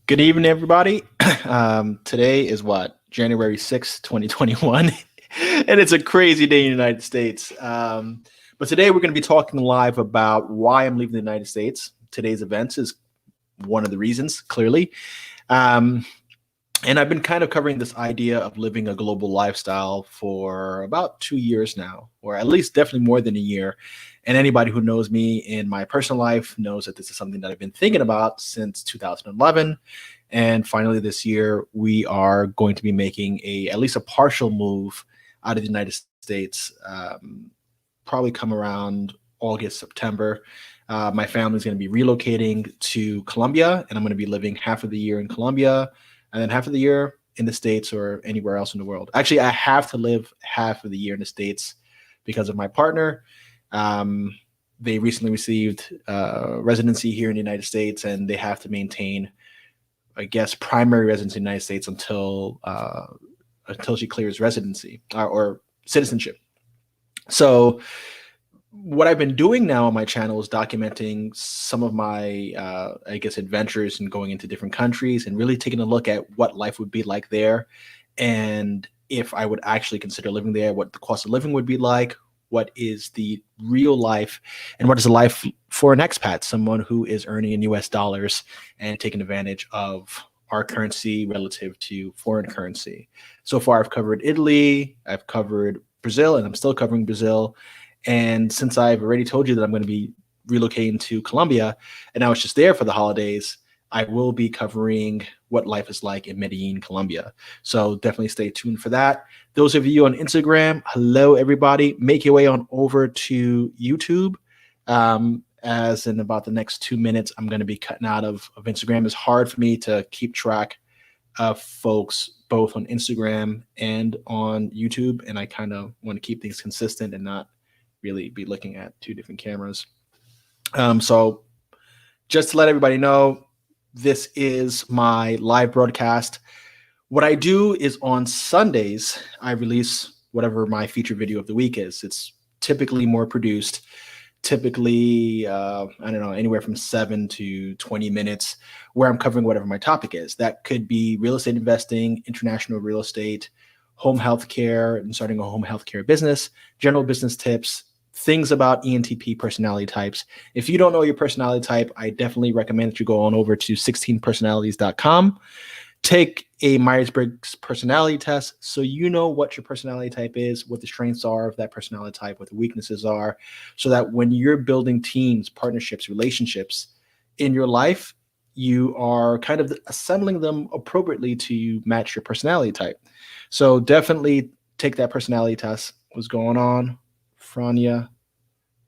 Good evening, everybody. Today is what? January 6th, 2021. And it's a crazy day in the United States. But today we're going to be talking live about why I'm leaving the United States. Today's events is one of the reasons, clearly. Um, and I've been kind of covering this idea of living a global lifestyle for about 2 years now, or at least definitely more than a year. And anybody who knows me in my personal life knows that this is something that I've been thinking about since 2011. And finally, this year, we are going to be making at least a partial move out of the United States, probably come around August, September. My family is going to be relocating to Colombia, and I'm going to be living half of the year in Colombia and then half of the year in the States or anywhere else in the world. Actually, I have to live half of the year in the States because of my partner. They recently received residency here in the United States, and they have to maintain, I guess, primary residence in the United States until she clears residency or citizenship. So what I've been doing now on my channel is documenting some of my, I guess, adventures and going into different countries and really taking a look at what life would be like there. And if I would actually consider living there, what the cost of living would be like, what is the real life, and what is the life for an expat, someone who is earning in US dollars and taking advantage of our currency relative to foreign currency. So far, I've covered Italy, I've covered Brazil, and I'm still covering Brazil. And since I've already told you that I'm going to be relocating to Colombia, and I was just there for the holidays, I will be covering what life is like in Medellin, Colombia. So definitely stay tuned for that. Those of you on Instagram, hello, everybody. Make your way on over to YouTube. As in about the next 2 minutes, I'm going to be cutting out of Instagram. It's hard for me to keep track of folks both on Instagram and on YouTube, and I kind of want to keep things consistent and not really be looking at two different cameras. So just to let everybody know, this is my live broadcast. What I do is on Sundays, I release whatever my feature video of the week is. It's typically more produced, typically, I don't know, anywhere from 7 to 20 minutes where I'm covering whatever my topic is. That could be real estate investing, international real estate, home health care, and starting a home health care business, general business tips, things about ENTP personality types. If you don't know your personality type, I definitely recommend that you go on over to 16personalities.com. Take a Myers-Briggs personality test so you know what your personality type is, what the strengths are of that personality type, what the weaknesses are, so that when you're building teams, partnerships, relationships in your life, you are kind of assembling them appropriately to match your personality type. So definitely take that personality test. What's going on? Frania,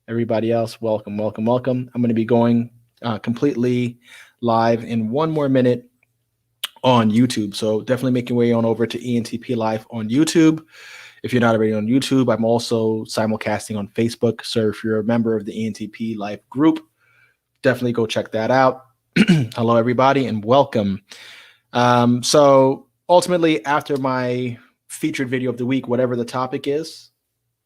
everybody else, welcome, welcome, welcome. I'm going to be going completely live in 1 more minute on YouTube. So definitely make your way on over to ENTP Live on YouTube. If you're not already on YouTube, I'm also simulcasting on Facebook. So if you're a member of the ENTP Live group, definitely go check that out. Hello, everybody, and welcome. So ultimately, after my featured video of the week, whatever the topic is,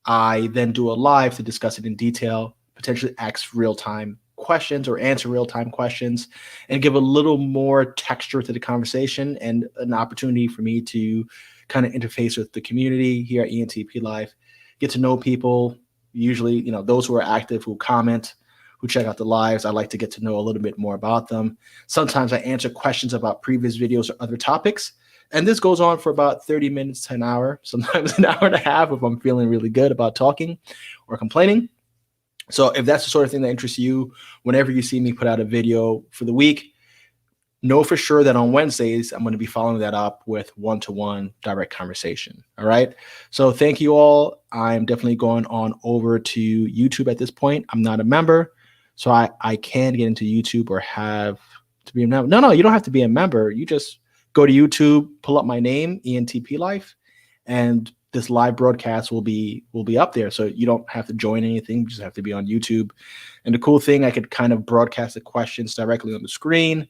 I then do a live to discuss it in detail, potentially ask real-time questions or answer real-time questions, and give a little more texture to the conversation and an opportunity for me to kind of interface with the community here at ENTP Live, get to know people, usually, those who are active, who comment, who check out the lives. I like to get to know a little bit more about them. Sometimes I answer questions about previous videos or other topics. And this goes on for about 30 minutes to an hour, sometimes an hour and a half if I'm feeling really good about talking or complaining. So if that's the sort of thing that interests you, whenever you see me put out a video for the week, know for sure that on Wednesdays, I'm going to be following that up with one-to-one direct conversation. All right. So thank you all. I'm definitely going on over to YouTube at this point. I'm not a member, so I can get into YouTube or have to be a member. No, you don't have to be a member. You just go to YouTube, pull up my name, ENTP Life, and this live broadcast will be up there. So you don't have to join anything. You just have to be on YouTube. And the cool thing, I could kind of broadcast the questions directly on the screen.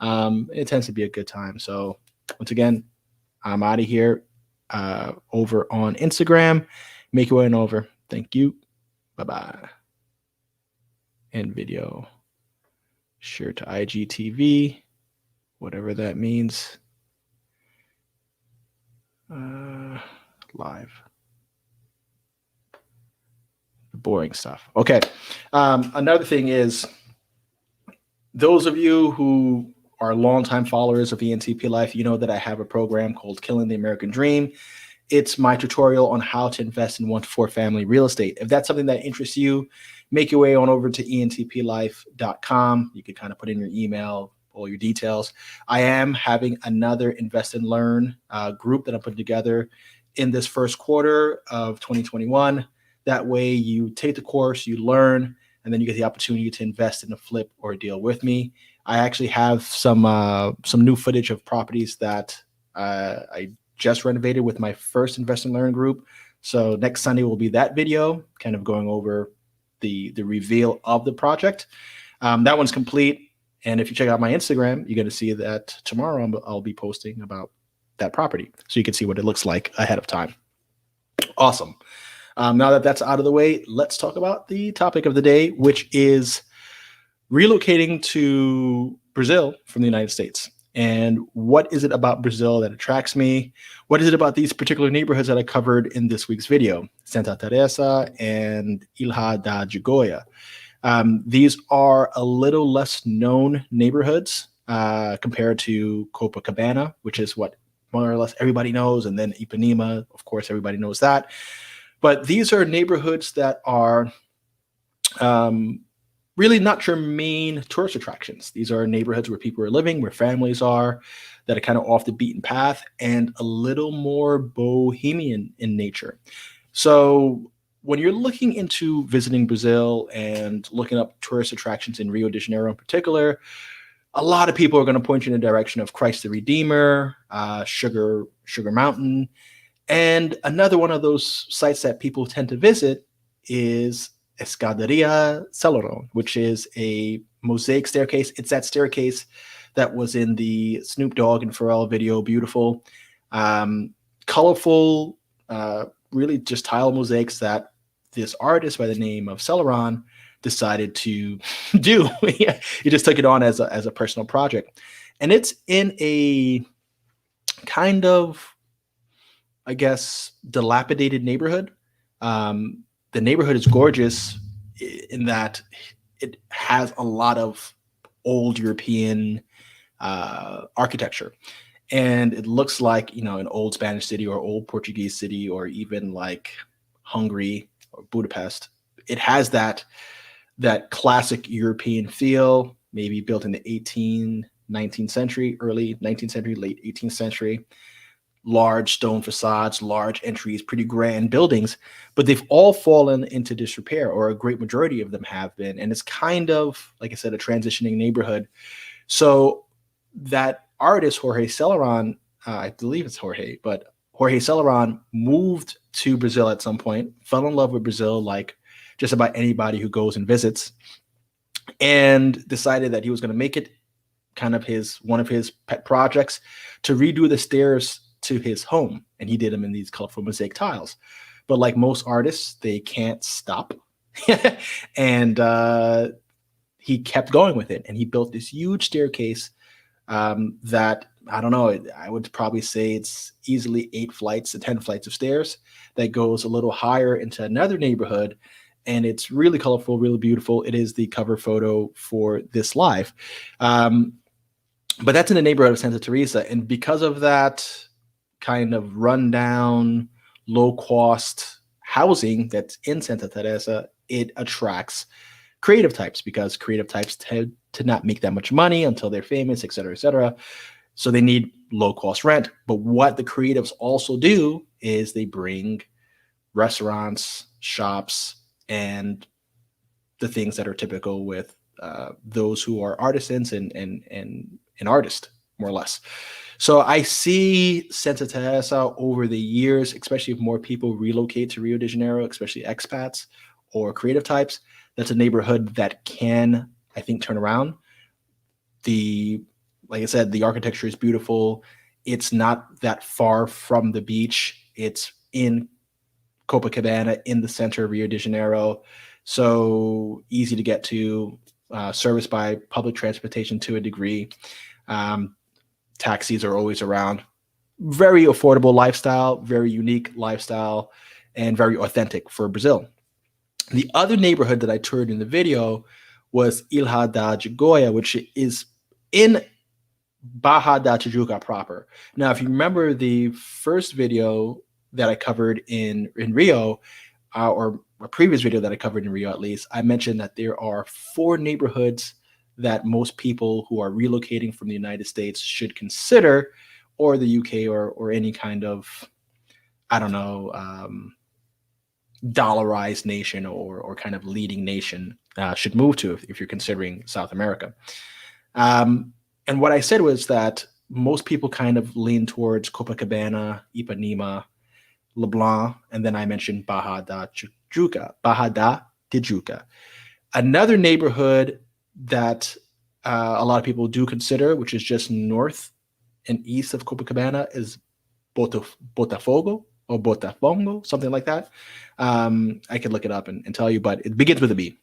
It tends to be a good time. So once again, I'm out of here over on Instagram. Make your way on over. Thank you. Bye-bye. End video. Share to IGTV. whatever that means. Live. Boring stuff. Okay. Another thing is, those of you who are longtime followers of ENTP Life, you know that I have a program called Killing the American Dream. It's my tutorial on how to invest in 1 to 4 family real estate. If that's something that interests you, make your way on over to entplife.com. You can kind of put in your email, all your details. I am having another Invest and Learn group that I'm putting together in this first quarter of 2021. That way you take the course, you learn, and then you get the opportunity to invest in a flip or a deal with me. I actually have some new footage of properties that I just renovated with my first Invest and Learn group. So next Sunday will be that video, kind of going over the reveal of the project. That one's complete. And if you check out my Instagram, you're going to see that tomorrow I'll be posting about that property. So you can see what it looks like ahead of time. Awesome. Now that that's out of the way, let's talk about the topic of the day, which is relocating to Brazil from the United States. And what is it about Brazil that attracts me? What is it about these particular neighborhoods that I covered in this week's video? Santa Teresa and Ilha Da Digoia. These are a little less known neighborhoods compared to Copacabana, which is what more or less everybody knows. And then Ipanema, of course, everybody knows that. But these are neighborhoods that are really not your main tourist attractions. These are neighborhoods where people are living, where families are, that are kind of off the beaten path and a little more bohemian in nature. So when you're looking into visiting Brazil and looking up tourist attractions in Rio De Janeiro in particular, a lot of people are going to point you in the direction of Christ the Redeemer, Sugar Mountain. And another one of those sites that people tend to visit is Escadaria Celeron, which is a mosaic staircase. It's that staircase that was in the Snoop Dogg and Pharrell video, beautiful, colorful, really just tile mosaics that this artist by the name of Seleron decided to do. He just took it on as a personal project. And it's in a kind of, I guess, dilapidated neighborhood. The neighborhood is gorgeous in that it has a lot of old European architecture. And it looks like, an old Spanish city or old Portuguese city or even like Hungary or Budapest. It has that classic European feel, maybe built in the 19th century, early 19th century, late 18th century. Large stone facades, large entries, pretty grand buildings, but they've all fallen into disrepair, or a great majority of them have been. And it's kind of, like I said, a transitioning neighborhood. So that artist, Jorge Celeron, I believe it's Jorge, but Jorge Celeron moved to Brazil at some point, fell in love with Brazil like just about anybody who goes and visits, and decided that he was going to make it kind of one of his pet projects to redo the stairs to his home, and he did them in these colorful mosaic tiles. But like most artists, they can't stop. And he kept going with it, and he built this huge staircase that, I don't know, I would probably say it's easily 8 flights to 10 flights of stairs that goes a little higher into another neighborhood. And it's really colorful, really beautiful. It is the cover photo for this live. But that's in the neighborhood of Santa Teresa. And because of that kind of rundown, low-cost housing that's in Santa Teresa, it attracts creative types, because creative types tend to not make that much money until they're famous, et cetera, et cetera. So they need low-cost rent. But what the creatives also do is they bring restaurants, shops, and the things that are typical with those who are artisans and artists, more or less. So I see Santa Teresa over the years, especially if more people relocate to Rio de Janeiro, especially expats or creative types, that's a neighborhood that can, I think, turn around. Like I said, the architecture is beautiful. It's not that far from the beach. It's in Copacabana, in the center of Rio de Janeiro. So easy to get to, serviced by public transportation to a degree. taxis are always around. Very affordable lifestyle, very unique lifestyle, and very authentic for Brazil. The other neighborhood that I toured in the video was Ilha da Digoia, which is in Barra da Tijuca proper. Now, if you remember the first video that I covered in Rio, or a previous video that I covered in Rio at least, I mentioned that there are 4 neighborhoods that most people who are relocating from the United States should consider, or the UK, or any kind of, I don't know, dollarized nation, or kind of leading nation should move to if you're considering South America. And what I said was that most people kind of lean towards Copacabana, Ipanema, LeBlanc, and then I mentioned Barra da Tijuca. Another neighborhood that a lot of people do consider, which is just north and east of Copacabana, is Botafogo or Botafogo, something like that. I could look it up and tell you, but it begins with a B.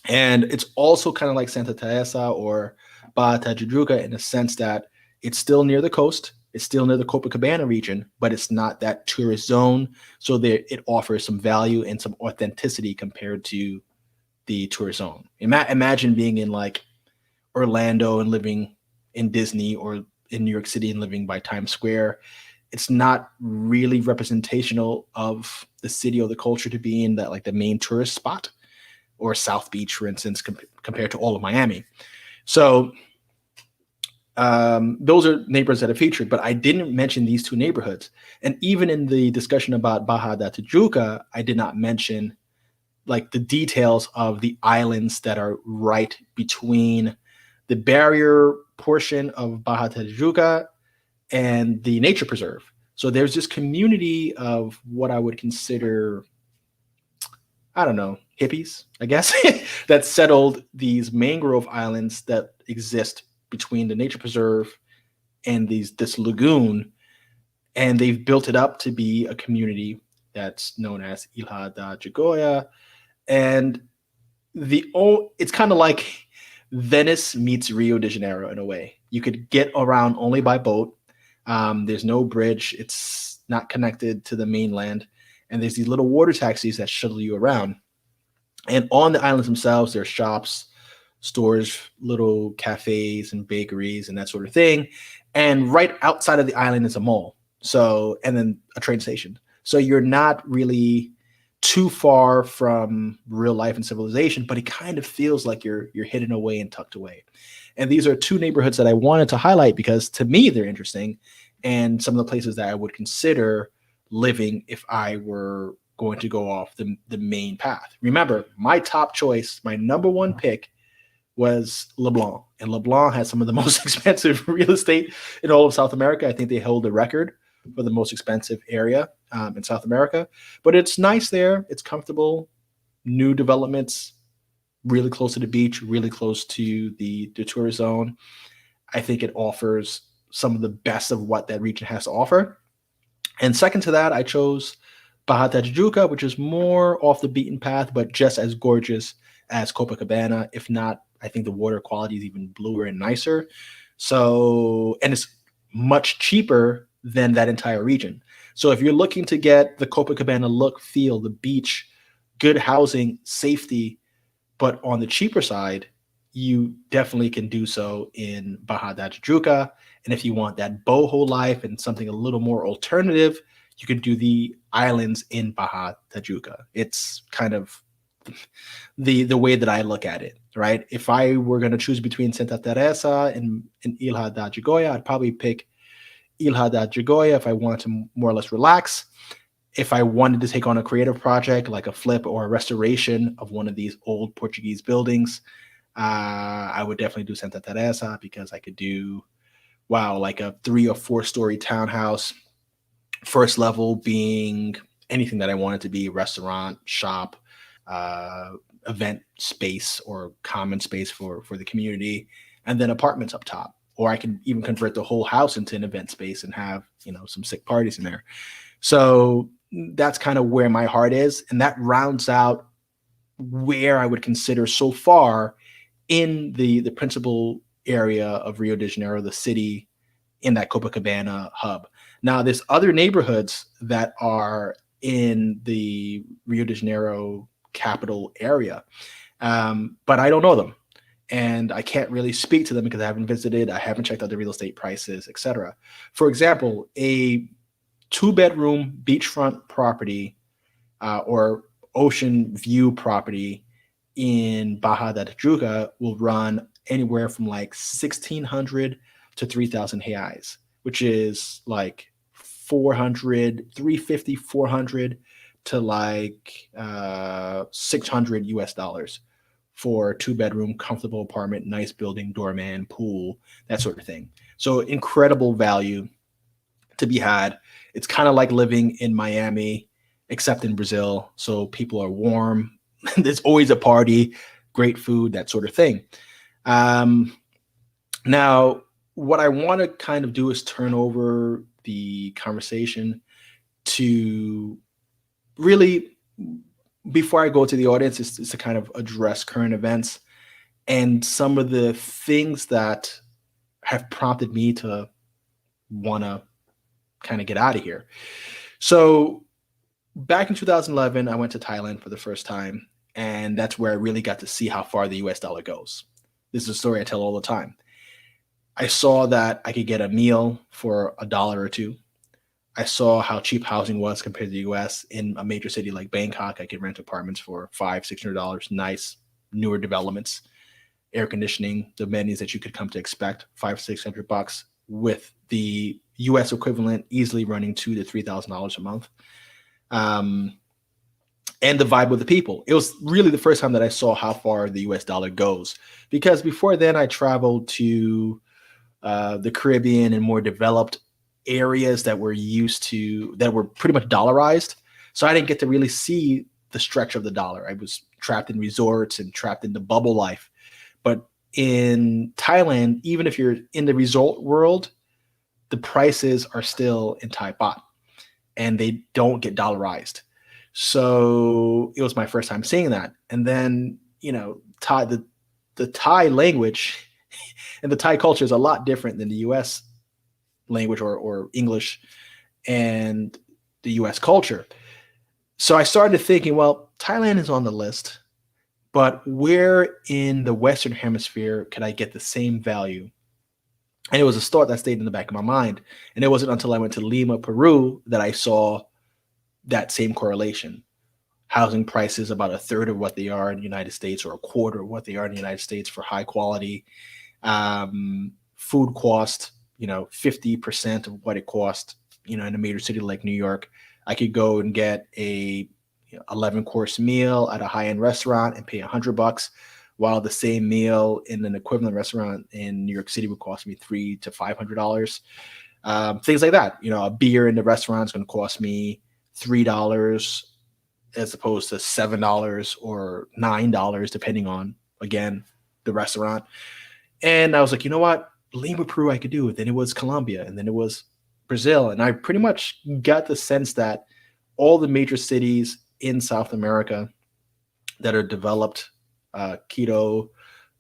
And it's also kind of like Santa Teresa or Barra da Tijuca in the sense that it's still near the coast. It's still near the Copacabana region, but it's not that tourist zone. So there, it offers some value and some authenticity compared to the tourist zone. Imagine being in like Orlando and living in Disney, or in New York City and living by Times Square. It's not really representational of the city or the culture to be in that, like the main tourist spot, or South Beach, for instance, compared to all of Miami. So those are neighborhoods that are featured, but I didn't mention these 2 neighborhoods. And even in the discussion about Barra da Tijuca, I did not mention like the details of the islands that are right between the barrier portion of Barra da Tijuca and the nature preserve. So there's this community of what I would consider, I don't know, hippies, I guess, that settled these mangrove islands that exist between the nature preserve and this lagoon. And they've built it up to be a community that's known as Ilha Da Digoia. And it's kind of like Venice meets Rio de Janeiro in a way. You could get around only by boat. There's no bridge. It's not connected to the mainland. And there's these little water taxis that shuttle you around. And on the islands themselves, there are shops, stores, little cafes and bakeries and that sort of thing. And right outside of the island is a mall. So, and then a train station. So you're not really too far from real life and civilization, but it kind of feels like you're hidden away and tucked away. And these are 2 neighborhoods that I wanted to highlight because to me they're interesting, and some of the places that I would consider living if I were going to go off the main path. Remember, my top choice, my number 1 pick was LeBlanc, and LeBlanc has some of the most expensive real estate in all of South America. I think they hold the record for the most expensive area in South America, but it's nice there. It's comfortable, new developments, really close to the beach, really close to the tourist zone. I think it offers some of the best of what that region has to offer. And second to that, I chose Barra da Tijuca, which is more off the beaten path, but just as gorgeous as Copacabana. If not, I think the water quality is even bluer and nicer. So, and it's much cheaper than that entire region. So if you're looking to get the Copacabana look, feel, the beach, good housing, safety, but on the cheaper side, you definitely can do so in Barra da Tijuca. And if you want that boho life and something a little more alternative, you can do the islands in Barra da Tijuca. It's kind of the way that I look at it, right? If I were going to choose between Santa Teresa and Ilha da Digoia, I'd probably pick Ilha da Digoia if I wanted to more or less relax. If I wanted to take on a creative project like a flip or a restoration of one of these old Portuguese buildings, I would definitely do Santa Teresa because I could do, like a 3 or 4 story townhouse, first level being anything that I wanted to be, restaurant, shop, event space or common space for the community, and then apartments up top. Or I can even convert the whole house into an event space and have, some sick parties in there. So that's kind of where my heart is. And that rounds out where I would consider so far in the principal area of Rio de Janeiro, the city in that Copacabana hub. Now, there's other neighborhoods that are in the Rio de Janeiro capital area, but I don't know them. And I can't really speak to them because I haven't visited, I haven't checked out the real estate prices, etc. For example, a 2-bedroom beachfront property or ocean view property in Ilha Da Digoia will run anywhere from like 1,600 to 3,000 reais, which is like 400, 350, 400 to like 600 US dollars for a 2-bedroom, comfortable apartment, nice building, doorman, pool, that sort of thing. So incredible value to be had. It's kind of like living in Miami, except in Brazil. So people are warm. There's always a party, great food, that sort of thing. Now, what I want to kind of do is turn over the conversation to really, before I go to the audience, is to kind of address current events and some of the things that have prompted me to want to kind of get out of here. So back in 2011, I went to Thailand for the first time, and that's where I really got to see how far the US dollar goes. This is a story I tell all the time. I saw that I could get a meal for $1 or $2. I saw how cheap housing was compared to the US. In a major city like Bangkok, I could rent apartments for $500-$600, nice, newer developments, air conditioning, the amenities that you could come to expect, $500-$600, with the US equivalent easily running $2,000 to $3,000 a month. And the vibe with the people. It was really the first time that I saw how far the US dollar goes, because before then I traveled to the Caribbean and more developed areas that were pretty much dollarized. So I didn't get to really see the stretch of the dollar. I was trapped in resorts and trapped in the bubble life. But in Thailand, even if you're in the resort world, the prices are still in Thai baht and they don't get dollarized. So it was my first time seeing that. And then, Thai, the Thai language and the Thai culture is a lot different than the US language or English and the US culture. So I started thinking, well, Thailand is on the list, but where in the Western hemisphere could I get the same value? And it was a thought that stayed in the back of my mind. And it wasn't until I went to Lima, Peru, that I saw that same correlation. Housing prices about a third of what they are in the United States, or a quarter of what they are in the United States for high quality. Food cost, 50% of what it cost, in a major city like New York. I could go and get a 11-course meal at a high-end restaurant and pay $100, while the same meal in an equivalent restaurant in New York City would cost me $300 to $500. Things like that. A beer in the restaurant is going to cost me $3 as opposed to $7 or $9, depending on, again, the restaurant. And I was like, you know what? Lima, Peru, I could do it. Then it was Colombia, and then it was Brazil. And I pretty much got the sense that all the major cities in South America that are developed, Quito,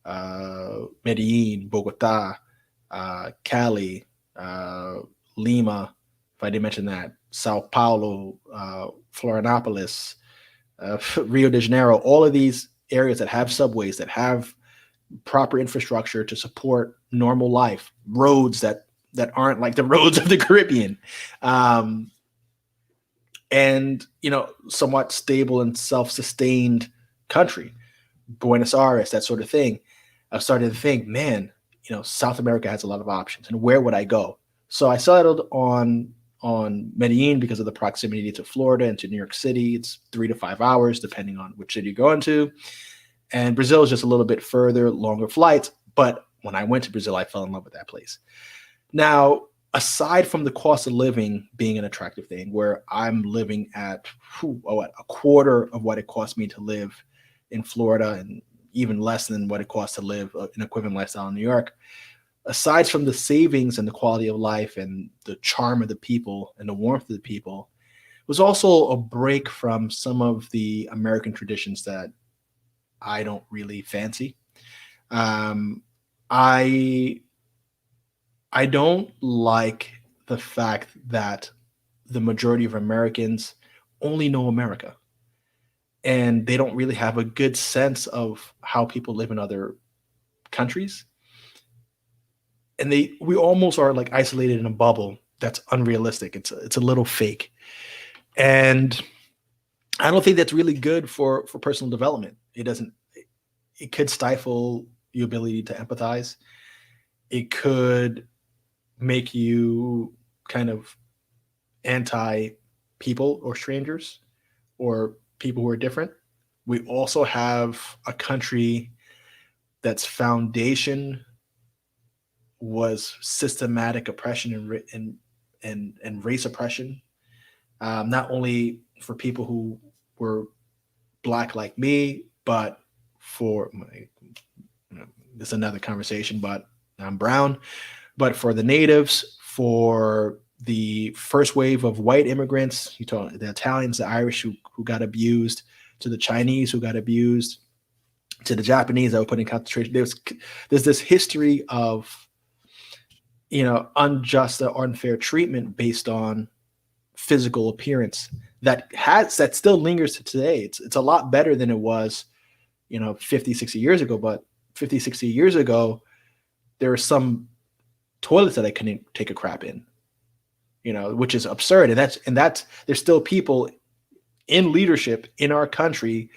Medellin, Bogota, Cali, Lima, if I didn't mention that, Sao Paulo, Florianopolis, Rio de Janeiro, all of these areas that have subways, that have proper infrastructure to support normal life, roads that aren't like the roads of the Caribbean, and somewhat stable and self-sustained country, Buenos Aires, that sort of thing. I started to think, man, South America has a lot of options, and where would I go? So I settled on Medellin because of the proximity to Florida and to New York City. It's 3 to 5 hours, depending on which city you're going to. And Brazil is just a little bit further, longer flights. But when I went to Brazil, I fell in love with that place. Now, aside from the cost of living being an attractive thing, where I'm living at a quarter of what it cost me to live in Florida, and even less than what it costs to live an equivalent lifestyle in New York, aside from the savings and the quality of life and the charm of the people and the warmth of the people, was also a break from some of the American traditions that I don't really fancy. I I don't like the fact that the majority of Americans only know America and they don't really have a good sense of how people live in other countries. And we almost are like isolated in a bubble that's unrealistic. It's a little fake. And I don't think that's really good for personal development. It could stifle your ability to empathize. It could make you kind of anti people or strangers or people who are different. We also have a country that's foundation was systematic oppression and race oppression, not only for people who were black like me, but for my, this is another conversation, but I'm brown, but for the natives, for the first wave of white immigrants, you talk the Italians, the Irish who got abused, to the Chinese who got abused, to the Japanese that were put in concentration. There's this history of, unjust or unfair treatment based on physical appearance that still lingers to today. It's a lot better than it was, 50, 60 years ago. But 50, 60 years ago, there were some toilets that I couldn't take a crap in, which is absurd. And that's there's still people in leadership in our country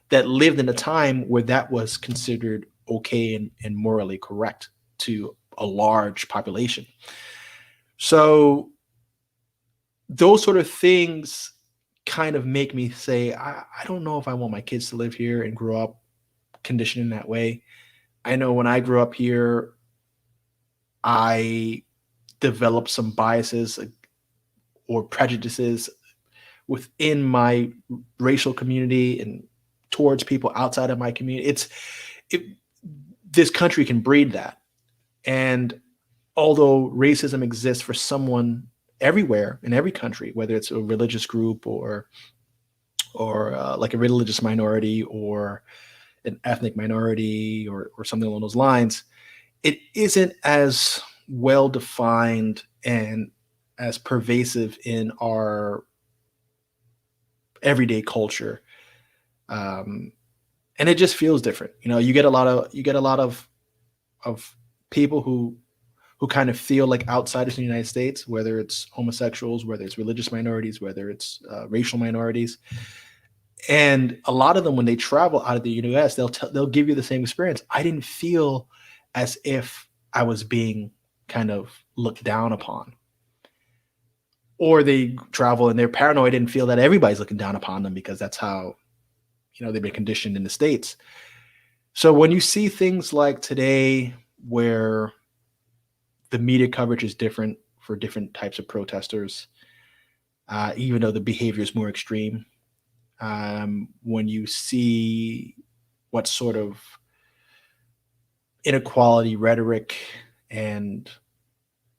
that lived in a time where that was considered okay and morally correct to a large population. So those sort of things kind of make me say, I don't know if I want my kids to live here and grow up conditioned in that way. I know when I grew up here, I developed some biases or prejudices within my racial community and towards people outside of my community. This country can breed that. And although racism exists for someone everywhere in every country, whether it's a religious group or like a religious minority or an ethnic minority or something along those lines, it isn't as well defined and as pervasive in our everyday culture. And it just feels different. You get a lot of people who kind of feel like outsiders in the United States, whether it's homosexuals, whether it's religious minorities, whether it's racial minorities. And a lot of them, when they travel out of the US, they'll give you the same experience. I didn't feel as if I was being kind of looked down upon. Or they travel and they're paranoid and feel that everybody's looking down upon them because that's how, they've been conditioned in the States. So when you see things like today where the media coverage is different for different types of protesters, even though the behavior is more extreme, when you see what sort of inequality rhetoric and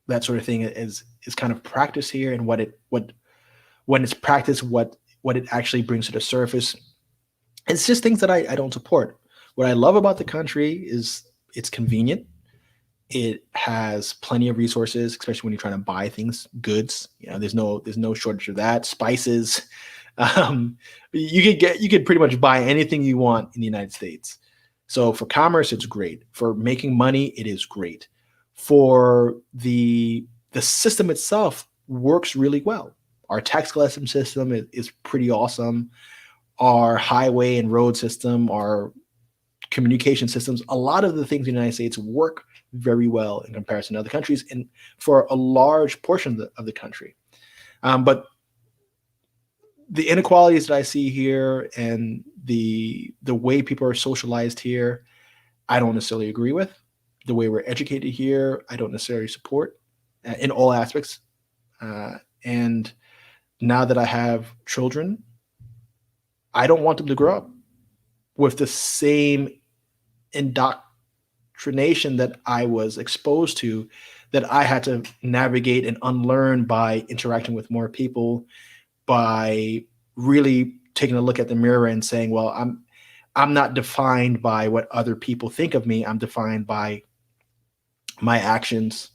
that sort of thing is kind of practiced here, and when it's practiced, what it actually brings to the surface, it's just things that I don't support. What I love about the country is it's convenient. It has plenty of resources, especially when you're trying to buy things, goods. There's no shortage of that. Spices. You could pretty much buy anything you want in the United States. So for commerce, it's great. For making money, it is great. For the system itself works really well. Our tax collection system is pretty awesome. Our highway and road system, our communication systems, a lot of the things in the United States work very well in comparison to other countries and for a large portion of the country. But the inequalities that I see here and the way people are socialized here, I don't necessarily agree with. The way we're educated here, I don't necessarily support in all aspects. And now that I have children, I don't want them to grow up with the same indoctrination that I was exposed to, that I had to navigate and unlearn by interacting with more people, by really taking a look at the mirror and saying, well, I'm not defined by what other people think of me. I'm defined by my actions,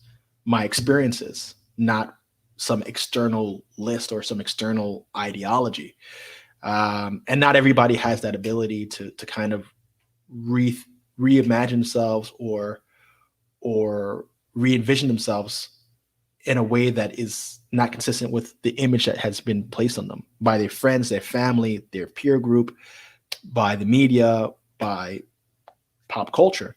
my experiences, not some external list or some external ideology. And not everybody has that ability to kind of reimagine themselves or re-envision themselves in a way that is not consistent with the image that has been placed on them by their friends, their family, their peer group, by the media, by pop culture.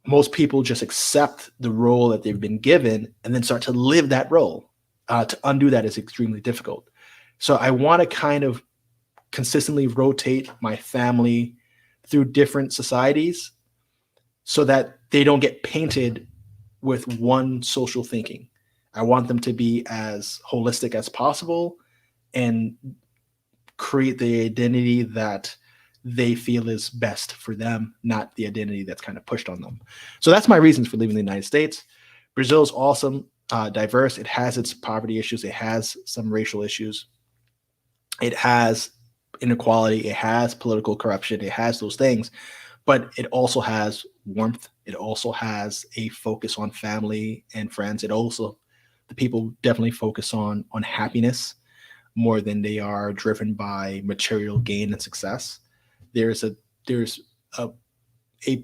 Most people just accept the role that they've been given and then start to live that role. To undo that is extremely difficult. So I want to kind of consistently rotate my family through different societies so that they don't get painted with one social thinking. I want them to be as holistic as possible and create the identity that they feel is best for them, not the identity that's kind of pushed on them. So that's my reasons for leaving the United States. Brazil is awesome, diverse. It has its poverty issues. It has some racial issues. It has inequality. It has political corruption. It has those things, but it also has warmth. It also has a focus on family and friends. It also, the people definitely focus on happiness more than they are driven by material gain and success. There's a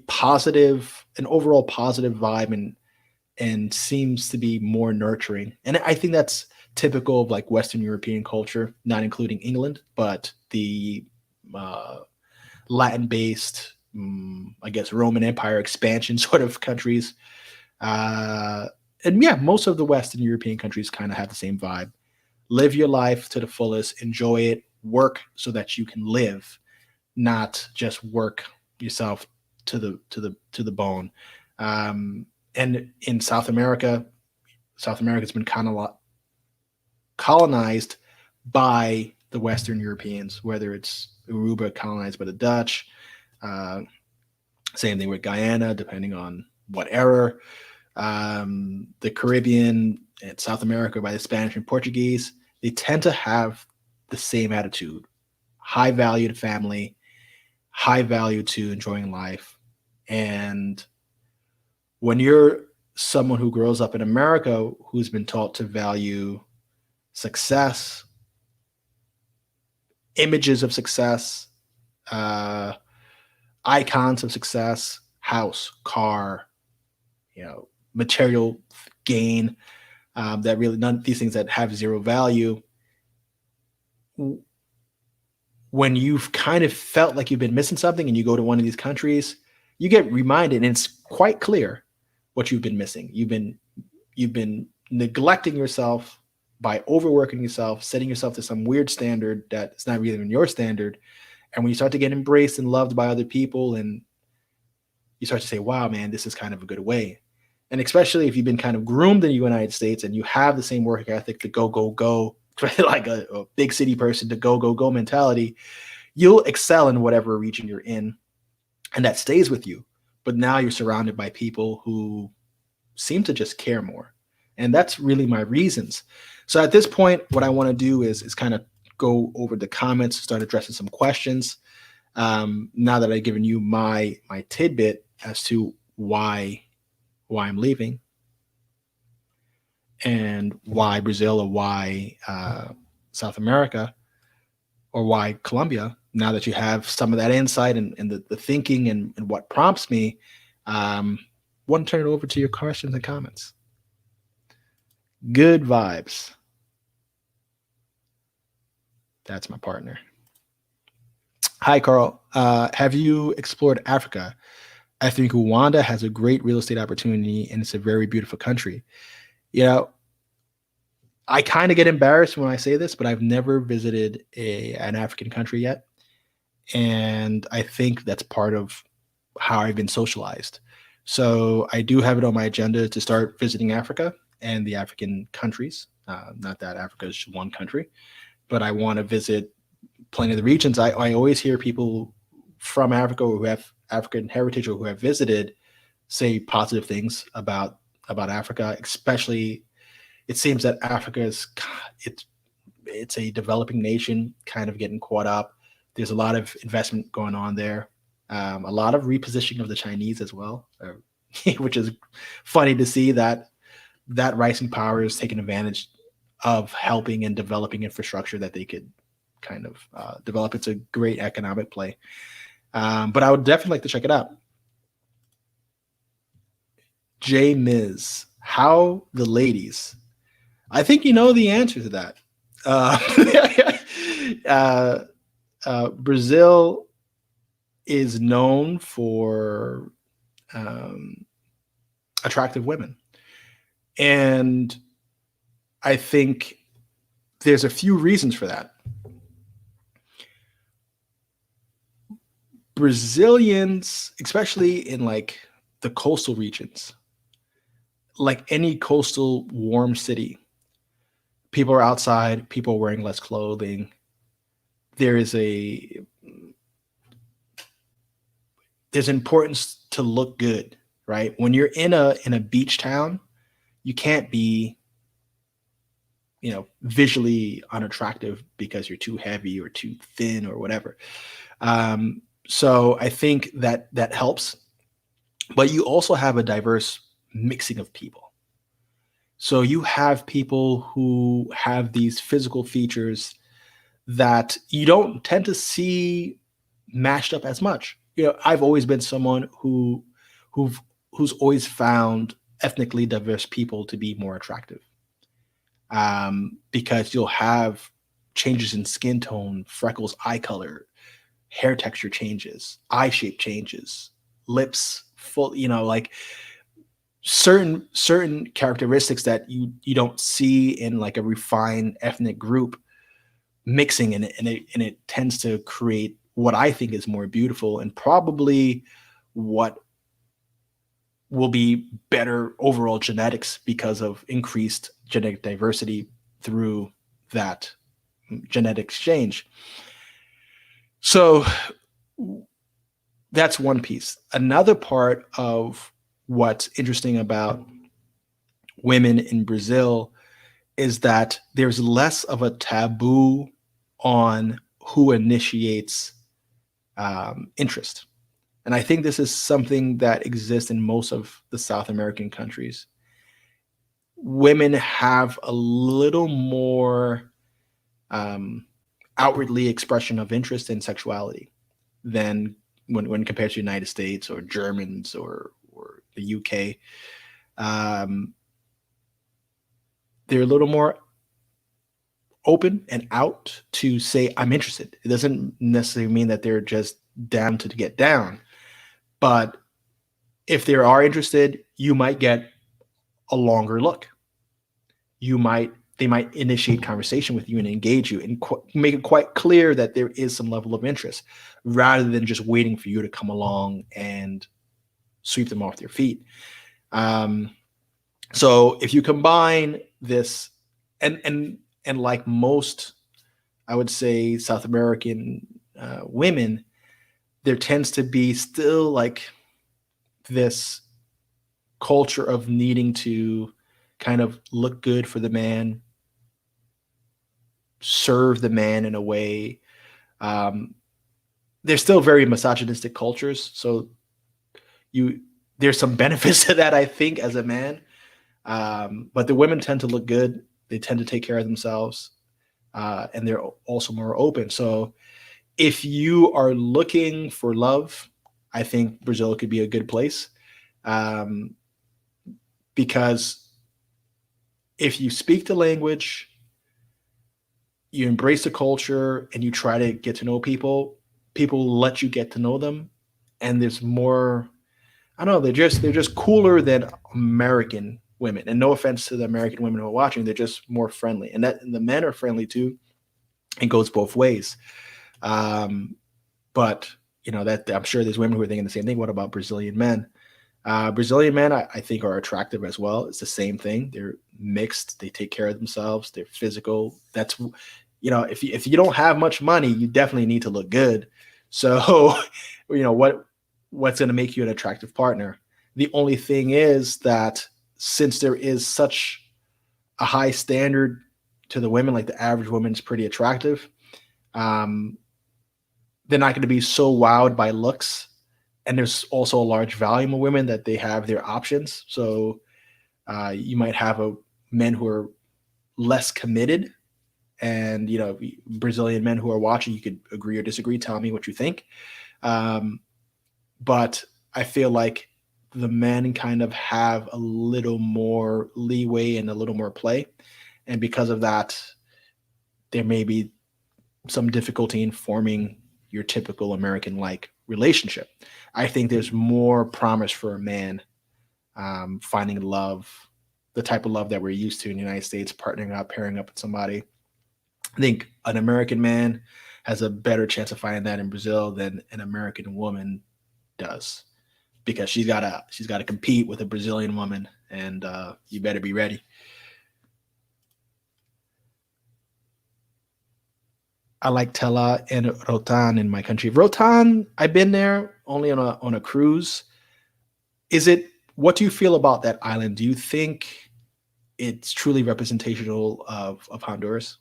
positive, an overall positive vibe, and seems to be more nurturing. And I think that's typical of like Western European culture, not including England, but the Latin-based, I guess, Roman Empire expansion sort of countries. And yeah, most of the Western European countries kind of have the same vibe. Live your life to the fullest, enjoy it, work so that you can live, not just work yourself to the bone. And in South America has been kind of colonized by the Western Europeans, whether it's Aruba colonized by the Dutch, same thing with Guyana, depending on what era, the Caribbean and South America by the Spanish and Portuguese. They tend to have the same attitude: high value to family, high value to enjoying life. And when you're someone who grows up in America who's been taught to value success, images of success, icons of success, house, car, material gain, that really, none of these things that have zero value. When you've kind of felt like you've been missing something and you go to one of these countries, you get reminded, and it's quite clear what you've been missing. You've been neglecting yourself by overworking yourself, setting yourself to some weird standard that's not really even your standard. And when you start to get embraced and loved by other people, and you start to say, wow, man, this is kind of a good way. And especially if you've been kind of groomed in the United States and you have the same work ethic, the go, go, go, like a big city person, the go, go, go mentality, you'll excel in whatever region you're in. And that stays with you. But now you're surrounded by people who seem to just care more. And that's really my reasons. So at this point, what I want to do is kind of go over the comments, start addressing some questions. Now that I've given you my tidbit as to why I'm leaving, and why Brazil, or why South America, or why Colombia. Now that you have some of that insight and the thinking and what prompts me, want to turn it over to your questions and comments. Good vibes. That's my partner. Hi, Carl. Have you explored Africa? I think Rwanda has a great real estate opportunity, and it's a very beautiful country. I kind of get embarrassed when I say this, but I've never visited an African country yet. And I think that's part of how I've been socialized. So I do have it on my agenda to start visiting Africa and the African countries. Not that Africa is one country, but I want to visit plenty of the regions. I always hear people from Africa who have African heritage or who have visited say positive things about Africa. Especially, it seems that Africa is it's a developing nation, kind of getting caught up. There's a lot of investment going on there, a lot of repositioning of the Chinese as well, which is funny to see that that rising power is taking advantage of helping and developing infrastructure that they could kind of develop. It's a great economic play. But I would definitely like to check it out. J Miz, how the ladies. I think you know the answer to that. Brazil is known for attractive women. And I think there's a few reasons for that. Brazilians, especially in like the coastal regions, like any coastal warm city, people are outside, people are wearing less clothing. There's importance to look good, right? When you're in a beach town, you can't be, visually unattractive because you're too heavy or too thin or whatever. So I think that helps, but you also have a diverse mixing of people. So you have people who have these physical features that you don't tend to see mashed up as much. I've always been someone who's always found ethnically diverse people to be more attractive, because you'll have changes in skin tone, freckles, eye color, hair texture changes, eye shape changes, lips full, like certain characteristics that you don't see in like a refined ethnic group mixing, and it tends to create what I think is more beautiful and probably what will be better overall genetics because of increased genetic diversity through that genetic exchange. So that's one piece. Another part of what's interesting about women in Brazil is that there's less of a taboo on who initiates interest. And I think this is something that exists in most of the South American countries. Women have a little more outwardly expression of interest in sexuality than when compared to the United States or Germans or the UK. They're a little more open and out to say, I'm interested. It doesn't necessarily mean that they're just down to get down. But if they are interested, you might get a longer look. They might initiate conversation with you and engage you and make it quite clear that there is some level of interest, rather than just waiting for you to come along and sweep them off their feet. So if you combine this and like most, I would say, South American women, there tends to be still like this culture of needing to kind of look good for the man, serve the man in a way. They're still very misogynistic cultures. So there's some benefits to that, I think, as a man. But the women tend to look good. They tend to take care of themselves. And they're also more open. So if you are looking for love, I think Brazil could be a good place. Because if you speak the language, you embrace the culture, and you try to get to know people will let you get to know them. And there's more, I don't know, they're just cooler than American women. And no offense to the American women who are watching, they're just more friendly. And the men are friendly too. It goes both ways. But that I'm sure there's women who are thinking the same thing. What about Brazilian men? Brazilian men, I think, are attractive as well. It's the same thing. They're mixed. They take care of themselves. They're physical. That's, if you don't have much money, you definitely need to look good. So, what's going to make you an attractive partner? The only thing is that since there is such a high standard to the women, like the average woman is pretty attractive, they're not going to be so wowed by looks. And there's also a large volume of women that they have their options. So You might have men who are less committed, and Brazilian men who are watching, you could agree or disagree. Tell me what you think. But I feel like the men kind of have a little more leeway and a little more play, and because of that, there may be some difficulty in forming your typical American-like relationship. I think there's more promise for a man finding love, the type of love that we're used to in the United States, partnering up, pairing up with somebody. I think an American man has a better chance of finding that in Brazil than an American woman does, because she's gotta compete with a Brazilian woman, and you better be ready. I like Tela and Rotan in my country. Rotan, I've been there only on a cruise. Is it? What do you feel about that island? Do you think it's truly representational of Honduras?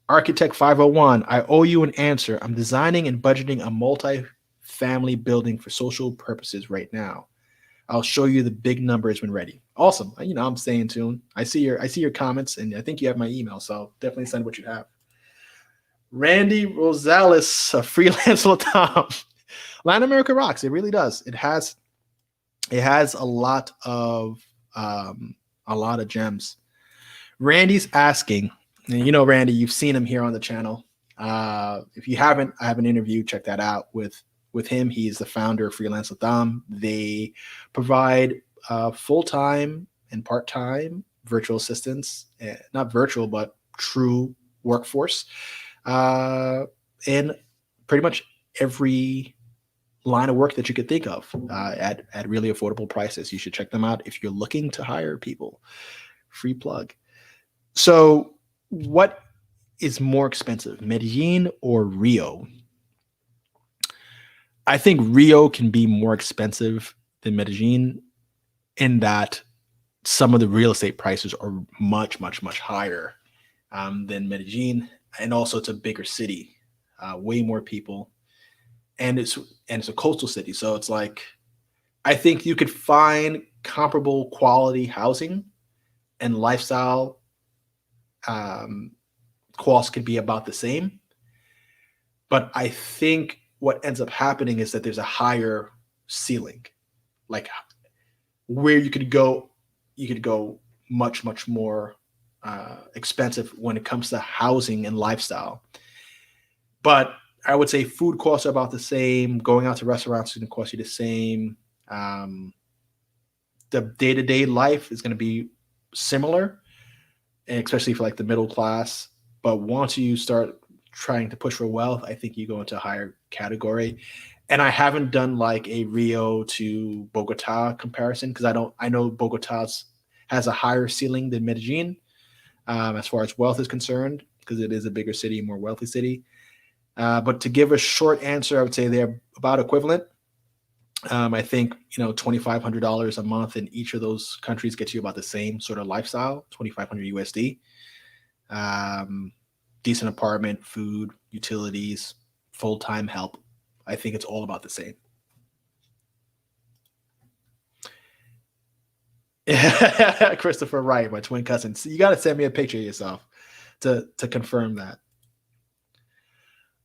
Architect 501, I owe you an answer. I'm designing and budgeting a multi-family building for social purposes right now. I'll show you the big numbers when ready. Awesome. I'm staying tuned. I see your comments, and I think you have my email, so definitely send what you have. Randy Rosales, a freelance Latam. Latin America rocks. It really does. It has a lot of gems. Randy's asking, and Randy, you've seen him here on the channel. If you haven't, I have an interview. Check that out with him. He's the founder of Freelance Latam. They provide full-time and part-time virtual assistants, not virtual, but true workforce, in pretty much every line of work that you could think of, at really affordable prices. You should check them out if you're looking to hire people. Free plug. So, what is more expensive, Medellin or Rio? I think Rio can be more expensive than Medellin, in that some of the real estate prices are much, much, much higher than Medellin, and also it's a bigger city, way more people, and it's a coastal city, so it's like, I think you could find comparable quality housing and lifestyle. Costs could be about the same, but I think what ends up happening is that there's a higher ceiling, like where you could go much, much more expensive when it comes to housing and lifestyle. But I would say food costs are about the same. Going out to restaurants is going to cost you the same. The day-to-day life is going to be similar, especially for like the middle class. But once you start trying to push for wealth, I think you go into a higher category. And I haven't done like a Rio to Bogota comparison, because I know Bogota's has a higher ceiling than Medellin, as far as wealth is concerned, because it is a bigger city, more wealthy city. But to give a short answer, I would say they're about equivalent. I think $2,500 a month in each of those countries gets you about the same sort of lifestyle, 2,500 USD. Decent apartment, food, utilities, full-time help. I think it's all about the same. Christopher Wright, my twin cousin. So you got to send me a picture of yourself to confirm that.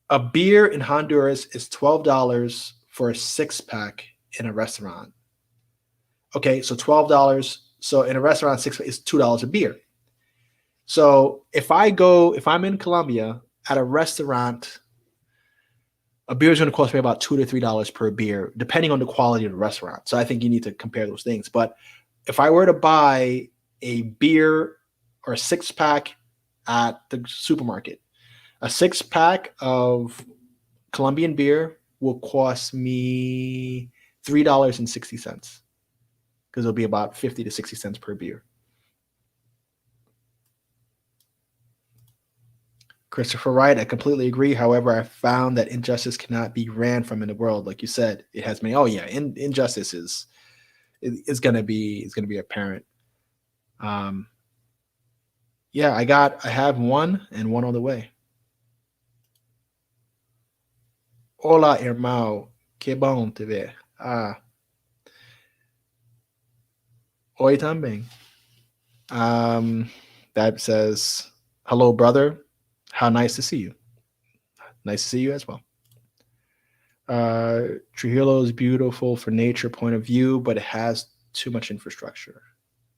A beer in Honduras is $12 for a 6-pack in a restaurant. Okay, so $12. So in a restaurant, six is $2 a beer. So if I'm in Colombia at a restaurant, a beer is going to cost me about $2 to $3 per beer, depending on the quality of the restaurant. So I think you need to compare those things. But if I were to buy a beer or a 6-pack at the supermarket, a 6-pack of Colombian beer will cost me $3.60, because it'll be about 50 to 60 cents per beer. Christopher Wright, I completely agree. However, I found that injustice cannot be ran from in the world. Like you said, it has many. Oh yeah, injustice is going to be apparent. Yeah, I have one and one on the way. Hola, hermano. Que bom te ver. Oi também. That says, hello, brother. How nice to see you. Nice to see you as well. Trujillo is beautiful for nature point of view, but it has too much infrastructure.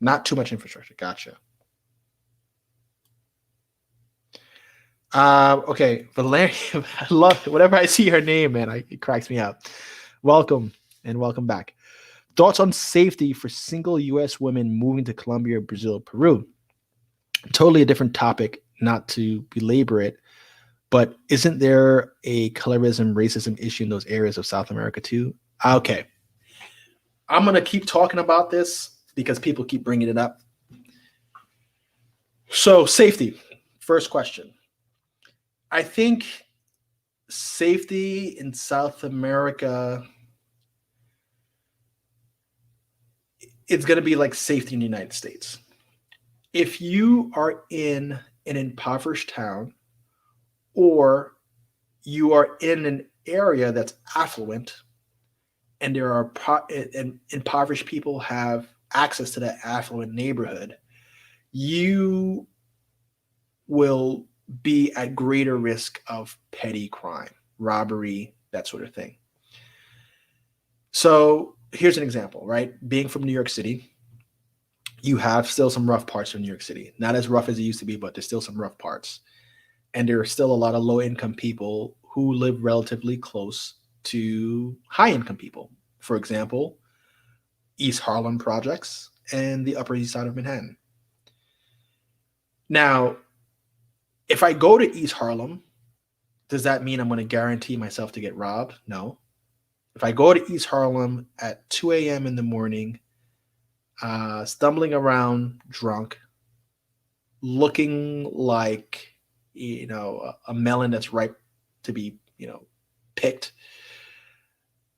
Not too much infrastructure. Gotcha. Okay, Valeria. I love it. Whenever I see her name, man, it cracks me up. Welcome and welcome back. Thoughts on safety for single U.S. women moving to Colombia, Brazil, Peru. Totally a different topic, not to belabor it, but isn't there a colorism, racism issue in those areas of South America too? Okay. I'm going to keep talking about this because people keep bringing it up. So, safety. First question. I think safety in South America, it's going to be like safety in the United States. If you are in an impoverished town or you are in an area that's affluent and there are and impoverished people have access to that affluent neighborhood, you will be at greater risk of petty crime, robbery, that sort of thing. So here's an example, right? Being from New York City, you have still some rough parts of New York City. Not as rough as it used to be, but there's still some rough parts. And there are still a lot of low-income people who live relatively close to high-income people. For example, East Harlem projects and the Upper East Side of Manhattan. Now, if I go to East Harlem, does that mean I'm going to guarantee myself to get robbed? No. If I go to East Harlem at 2 a.m. in the morning, stumbling around drunk, looking like, a melon that's ripe to be, picked,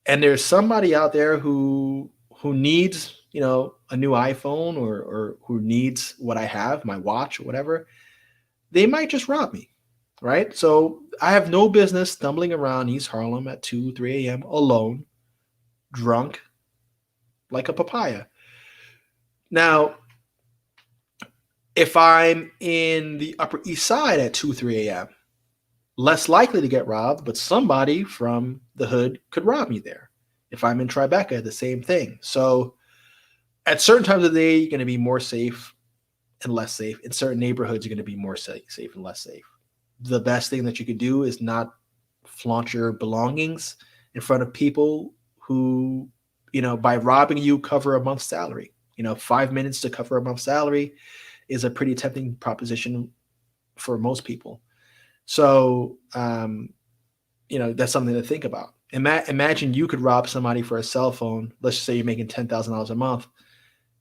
and there's somebody out there who needs, a new iPhone or who needs what I have, my watch or whatever, they might just rob me, right? So I have no business stumbling around East Harlem at 2, 3 a.m. alone, drunk, like a papaya. Now, if I'm in the Upper East Side at 2, 3 a.m., less likely to get robbed, but somebody from the hood could rob me there. If I'm in Tribeca, the same thing. So at certain times of the day, you're going to be more safe and less safe. In certain neighborhoods, you're going to be more safe and less safe. The best thing that you could do is not flaunt your belongings in front of people who, by robbing you, cover a month's salary. 5 minutes to cover a month's salary is a pretty tempting proposition for most people. So, that's something to think about. Imagine you could rob somebody for a cell phone. Let's just say you're making $10,000 a month,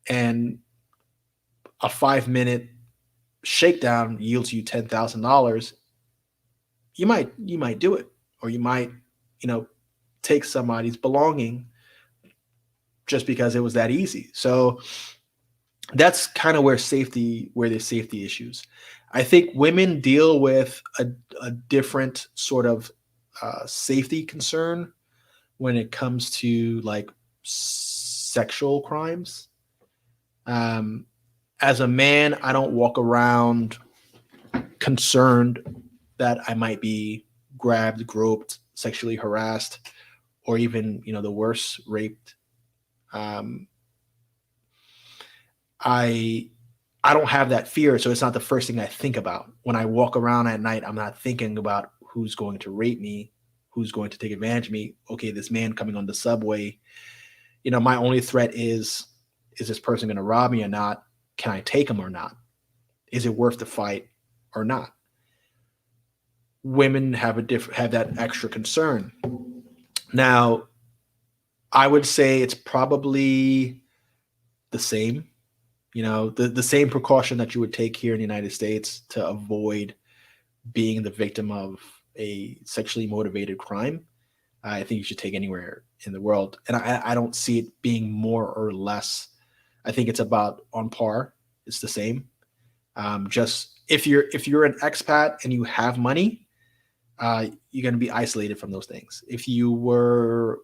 and a 5-minute shakedown yields you $10,000. You might do it, or you might, take somebody's belonging just because it was that easy. So that's kind of where there's safety issues. I think women deal with a different sort of safety concern when it comes to like sexual crimes. As a man, I don't walk around concerned that I might be grabbed, groped, sexually harassed, or even, the worst, raped. I don't have that fear, so it's not the first thing I think about. When I walk around at night, I'm not thinking about who's going to rape me, who's going to take advantage of me. Okay, this man coming on the subway, my only threat is this person going to rob me or not? Can I take him or not? Is it worth the fight or not? Women have that extra concern. Now, I would say it's probably the same. The same precaution that you would take here in the United States to avoid being the victim of a sexually motivated crime, I think you should take anywhere in the world. And I don't see it being more or less. I think it's about on par. It's the same. Just if you're an expat and you have money, you're going to be isolated from those things. If you were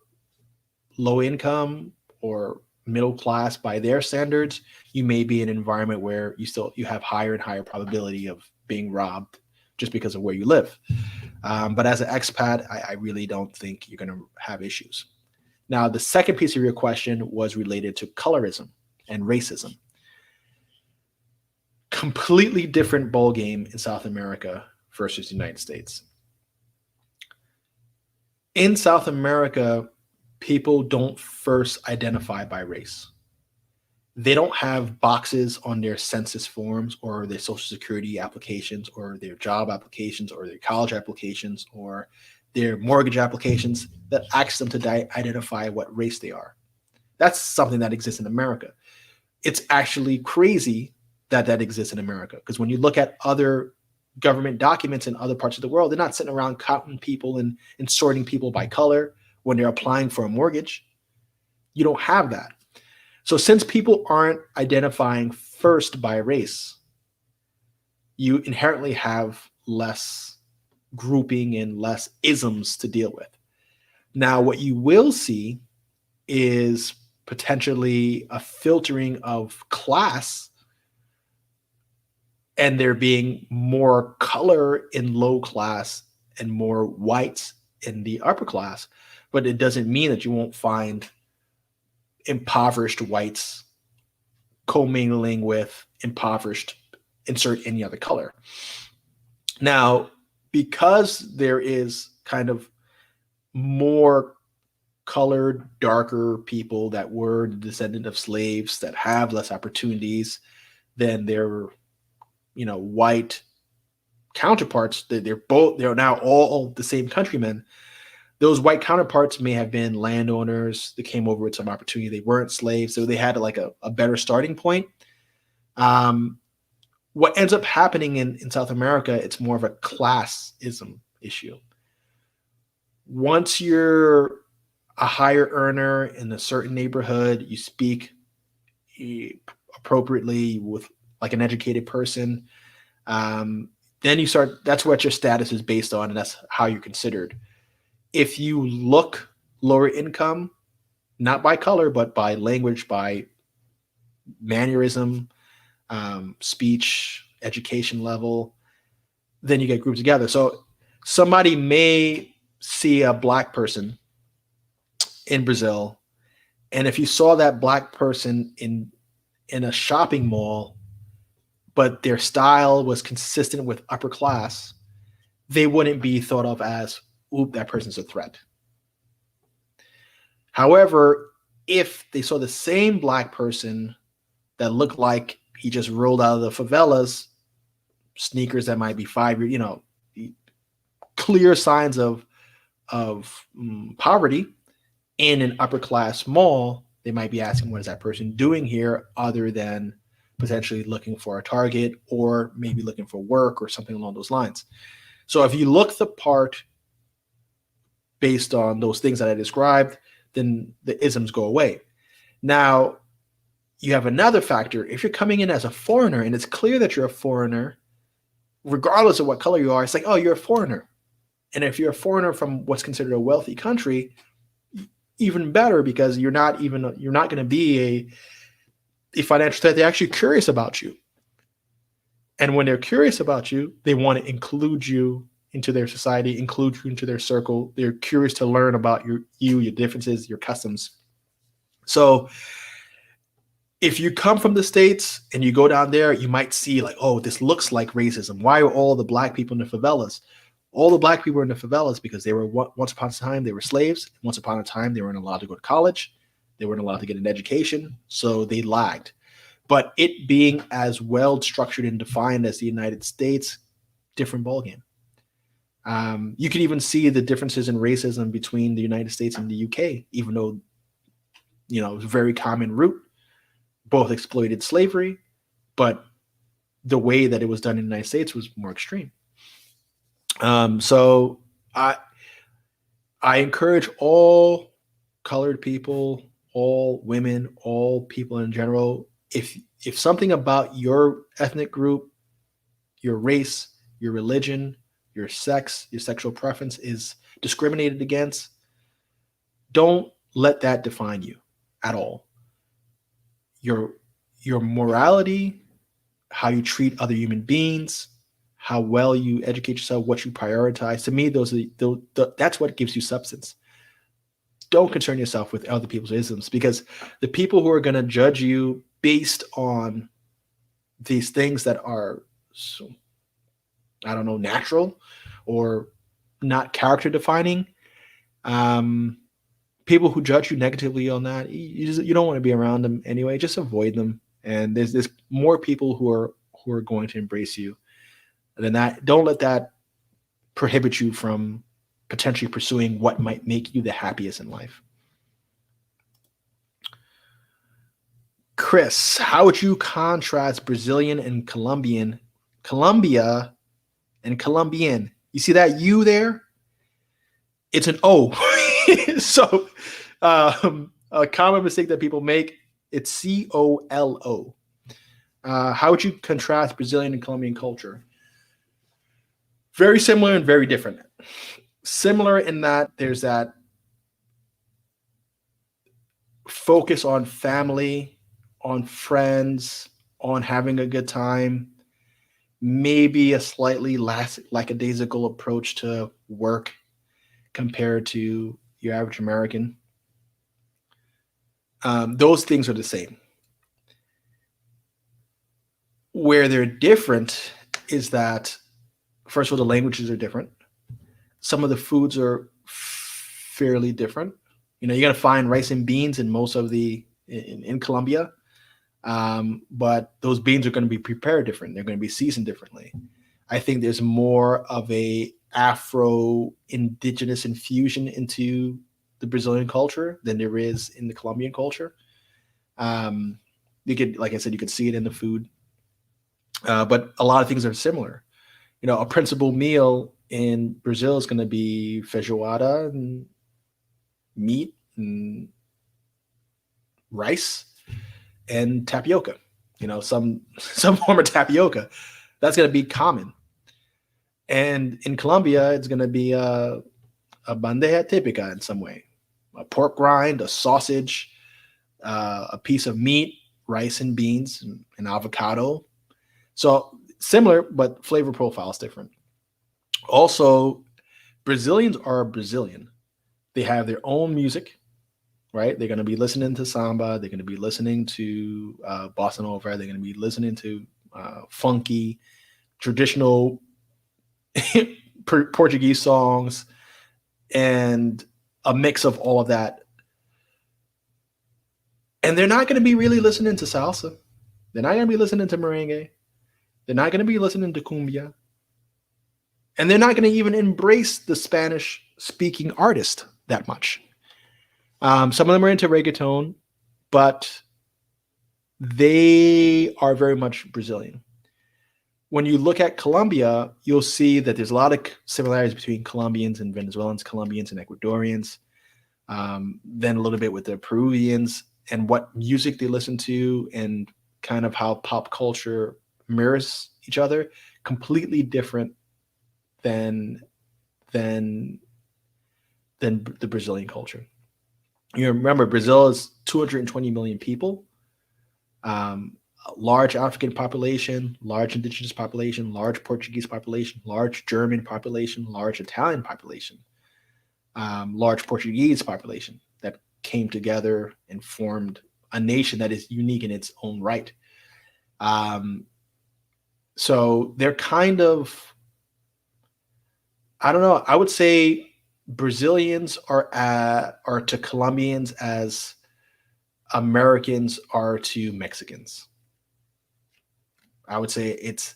low income or middle class by their standards, you may be in an environment where you have higher and higher probability of being robbed just because of where you live. But as an expat, I really don't think you're going to have issues. Now, the second piece of your question was related to colorism and racism. Completely different ball game in South America versus the United States. In South America, people don't first identify by race. They don't have boxes on their census forms or their social security applications or their job applications or their college applications or their mortgage applications that ask them to identify what race they are. That's something that exists in America. It's actually crazy that that exists in America, because when you look at other government documents in other parts of the world, they're not sitting around counting people and sorting people by color when they're applying for a mortgage. You don't have that. So since people aren't identifying first by race, you inherently have less grouping and less isms to deal with. Now, what you will see is potentially a filtering of class, and there being more color in low class and more whites in the upper class. But it doesn't mean that you won't find impoverished whites commingling with impoverished, insert any other color. Now, because there is kind of more colored, darker people that were the descendant of slaves that have less opportunities than their, white counterparts, they're now all the same countrymen. Those white counterparts may have been landowners that came over with some opportunity. They weren't slaves, so they had like a better starting point. What ends up happening in South America, it's more of a classism issue. Once you're a higher earner in a certain neighborhood, you speak appropriately with like an educated person, then you start, that's what your status is based on, and that's how you're considered. If you look lower income, not by color, but by language, by mannerism, speech, education level, then you get grouped together. So somebody may see a black person in Brazil, and if you saw that black person in a shopping mall, but their style was consistent with upper class, they wouldn't be thought of as, oop, that person's a threat. However, if they saw the same black person that looked like he just rolled out of the favelas, sneakers that might be 5 years, clear signs of poverty in an upper class mall, they might be asking, what is that person doing here other than potentially looking for a target or maybe looking for work or something along those lines. So if you look the part based on those things that I described, then the isms go away. Now, you have another factor. If you're coming in as a foreigner and it's clear that you're a foreigner, regardless of what color you are, it's like, oh, you're a foreigner. And if you're a foreigner from what's considered a wealthy country, even better, because you're not going to be a financial threat. They're actually curious about you. And when they're curious about you, they want to include you into their society, include you into their circle. They're curious to learn about your differences, your customs. So if you come from the States and you go down there, you might see like, oh, this looks like racism. Why are all the black people in the favelas? All the black people were in the favelas because they were, once upon a time, they were slaves. Once upon a time, they weren't allowed to go to college. They weren't allowed to get an education, so they lagged. But it being as well structured and defined as the United States, different ballgame. You can even see the differences in racism between the United States and the UK, even though, it was a very common root. Both exploited slavery, but the way that it was done in the United States was more extreme. So I encourage all colored people, all women, all people in general, if something about your ethnic group, your race, your religion, your sex, your sexual preference is discriminated against, don't let that define you at all. your your morality, how you treat other human beings, how well you educate yourself, what you prioritize. To me, that's what gives you substance. Don't concern yourself with other people's isms, because the people who are going to judge you based on these things that are, so, I don't know, natural or not character defining, um, people who judge you negatively on that, you don't want to be around them anyway. Just avoid them. And there's more people who are going to embrace you than that. Don't let that prohibit you from potentially pursuing what might make you the happiest in life. Chris, how would you contrast Brazilian and Colombian? Colombia and Colombian. You see that U there? It's an O. So, a common mistake that people make, it's COLO. How would you contrast Brazilian and Colombian culture? Very similar and very different. Similar in that there's that focus on family, on friends, on having a good time, maybe a slightly less lackadaisical approach to work compared to your average American. Those things are the same. Where they're different is that, first of all, the languages are different. Some of the foods are fairly different. You're going to find rice and beans in most of in Colombia, but those beans are going to be prepared different. They're going to be seasoned differently. I think there's more of a Afro-indigenous infusion into the Brazilian culture than there is in the Colombian culture. You could, like I said, you could see it in the food, but a lot of things are similar. A principal meal in Brazil is going to be feijoada and meat and rice and tapioca. Some form of tapioca. That's going to be common. And in Colombia, it's going to be a bandeja típica in some way. A pork rind, a sausage, a piece of meat, rice and beans, and avocado. So similar, but flavor profile is different. Also, Brazilians are Brazilian. They have their own music, right? They're going to be listening to samba. They're going to be listening to bossa nova. They're going to be listening to funky, traditional Portuguese songs, and a mix of all of that. And they're not going to be really listening to salsa. They're not going to be listening to merengue. They're not going to be listening to cumbia. And they're not going to even embrace the Spanish-speaking artist that much. Some of them are into reggaeton, but they are very much Brazilian. When you look at Colombia, you'll see that there's a lot of similarities between Colombians and Venezuelans, Colombians and Ecuadorians, then a little bit with the Peruvians, and what music they listen to, and kind of how pop culture mirrors each other. Completely different than the Brazilian culture. You remember, Brazil is 220 million people, large African population, large indigenous population, large Portuguese population, large German population, large Italian population, large Portuguese population that came together and formed a nation that is unique in its own right. So they're kind of, I don't know, I would say Brazilians are to Colombians as Americans are to Mexicans. I would say it's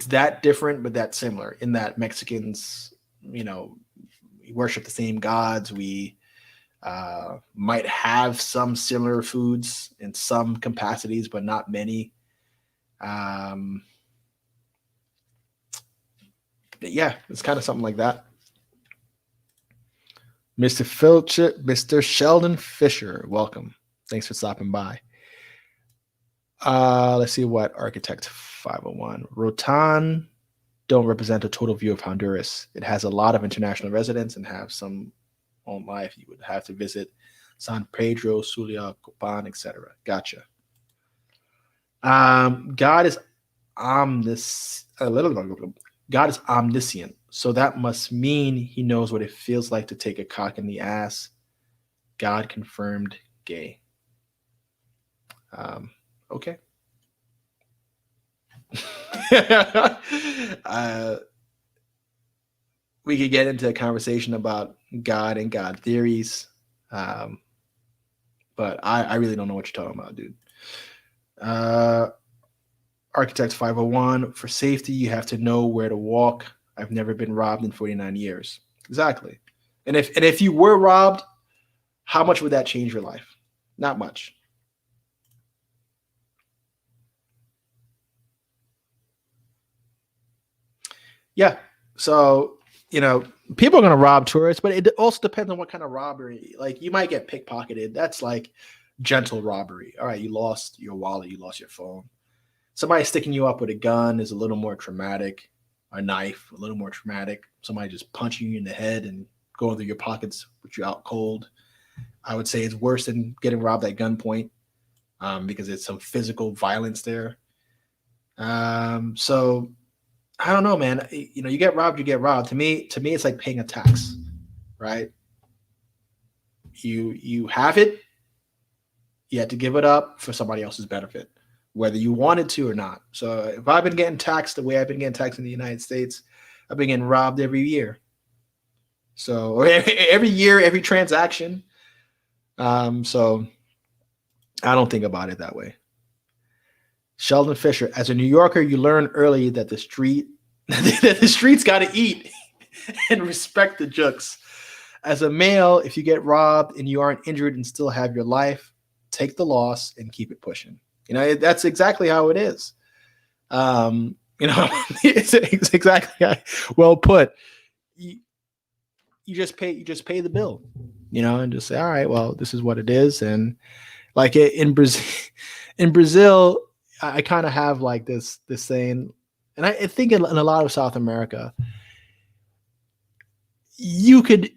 that different, but that similar, in that Mexicans, we worship the same gods. We might have some similar foods in some capacities, but not many. Yeah, it's kind of something like that. Mr. Sheldon Fisher, welcome. Thanks for stopping by. Let's see what Architect 501. Rotan don't represent a total view of Honduras. It has a lot of international residents and have some own life. You would have to visit San Pedro, Sulia, Copan, etc. Gotcha. God is God is omniscient, so that must mean he knows what it feels like to take a cock in the ass. God confirmed gay. Okay. uh, we could get into a conversation about God and God theories, um, but I really don't know what you're talking about, dude. Uh, Architect 501, for safety, you have to know where to walk. I've never been robbed in 49 years. Exactly. And if you were robbed, how much would that change your life? Not much. Yeah. So, people are going to rob tourists, but it also depends on what kind of robbery. Like, you might get pickpocketed. That's like gentle robbery. All right, you lost your wallet, you lost your phone. Somebody sticking you up with a gun is a little more traumatic. A knife, a little more traumatic. Somebody just punching you in the head and going through your pockets with you out cold. I would say it's worse than getting robbed at gunpoint, because it's some physical violence there. So I don't know, man. You get robbed, you get robbed. To me, it's like paying a tax, right? You have it, you had to give it up for somebody else's benefit, whether you wanted to or not. So if I've been getting taxed the way I've been getting taxed in the United States, I've been getting robbed every year. So every year, every transaction. So I don't think about it that way. Sheldon Fisher, as a New Yorker, you learn early that that the streets got to eat and respect the jokes. As a male, if you get robbed and you aren't injured and still have your life, take the loss and keep it pushing. That's exactly how it is. It's exactly well put. You just pay the bill, and just say, all right, well, this is what it is. And like in Brazil, in Brazil, I kind of have like this saying, and I think in a lot of South America, you could,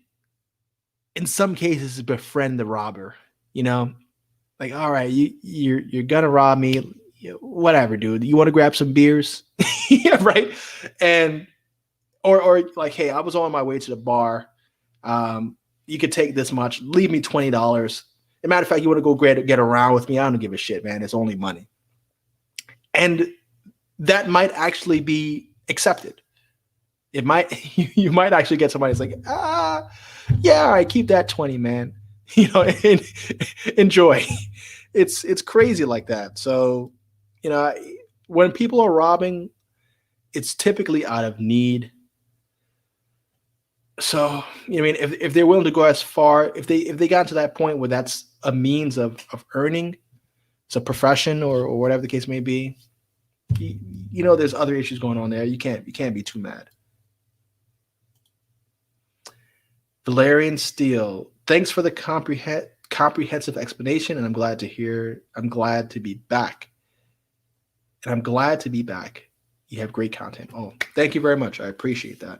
in some cases, befriend the robber. Like, all right, you're gonna rob me, whatever, dude. You want to grab some beers, yeah, right? And or like, hey, I was on my way to the bar. You could take this much. Leave me $20. As a matter of fact, you want to go get around with me? I don't give a shit, man. It's only money. And that might actually be accepted. It might you might actually get somebody that's like, yeah, all right, keep that 20, man. And enjoy. It's crazy like that. So, when people are robbing, it's typically out of need. So, I mean, if they're willing to go as far, if they got to that point where that's a means of earning, it's a profession or whatever the case may be, there's other issues going on there. You can't be too mad. Valerian Steele, thanks for the comprehensive explanation, and I'm glad to be back. And I'm glad to be back. You have great content. Oh, thank you very much. I appreciate that.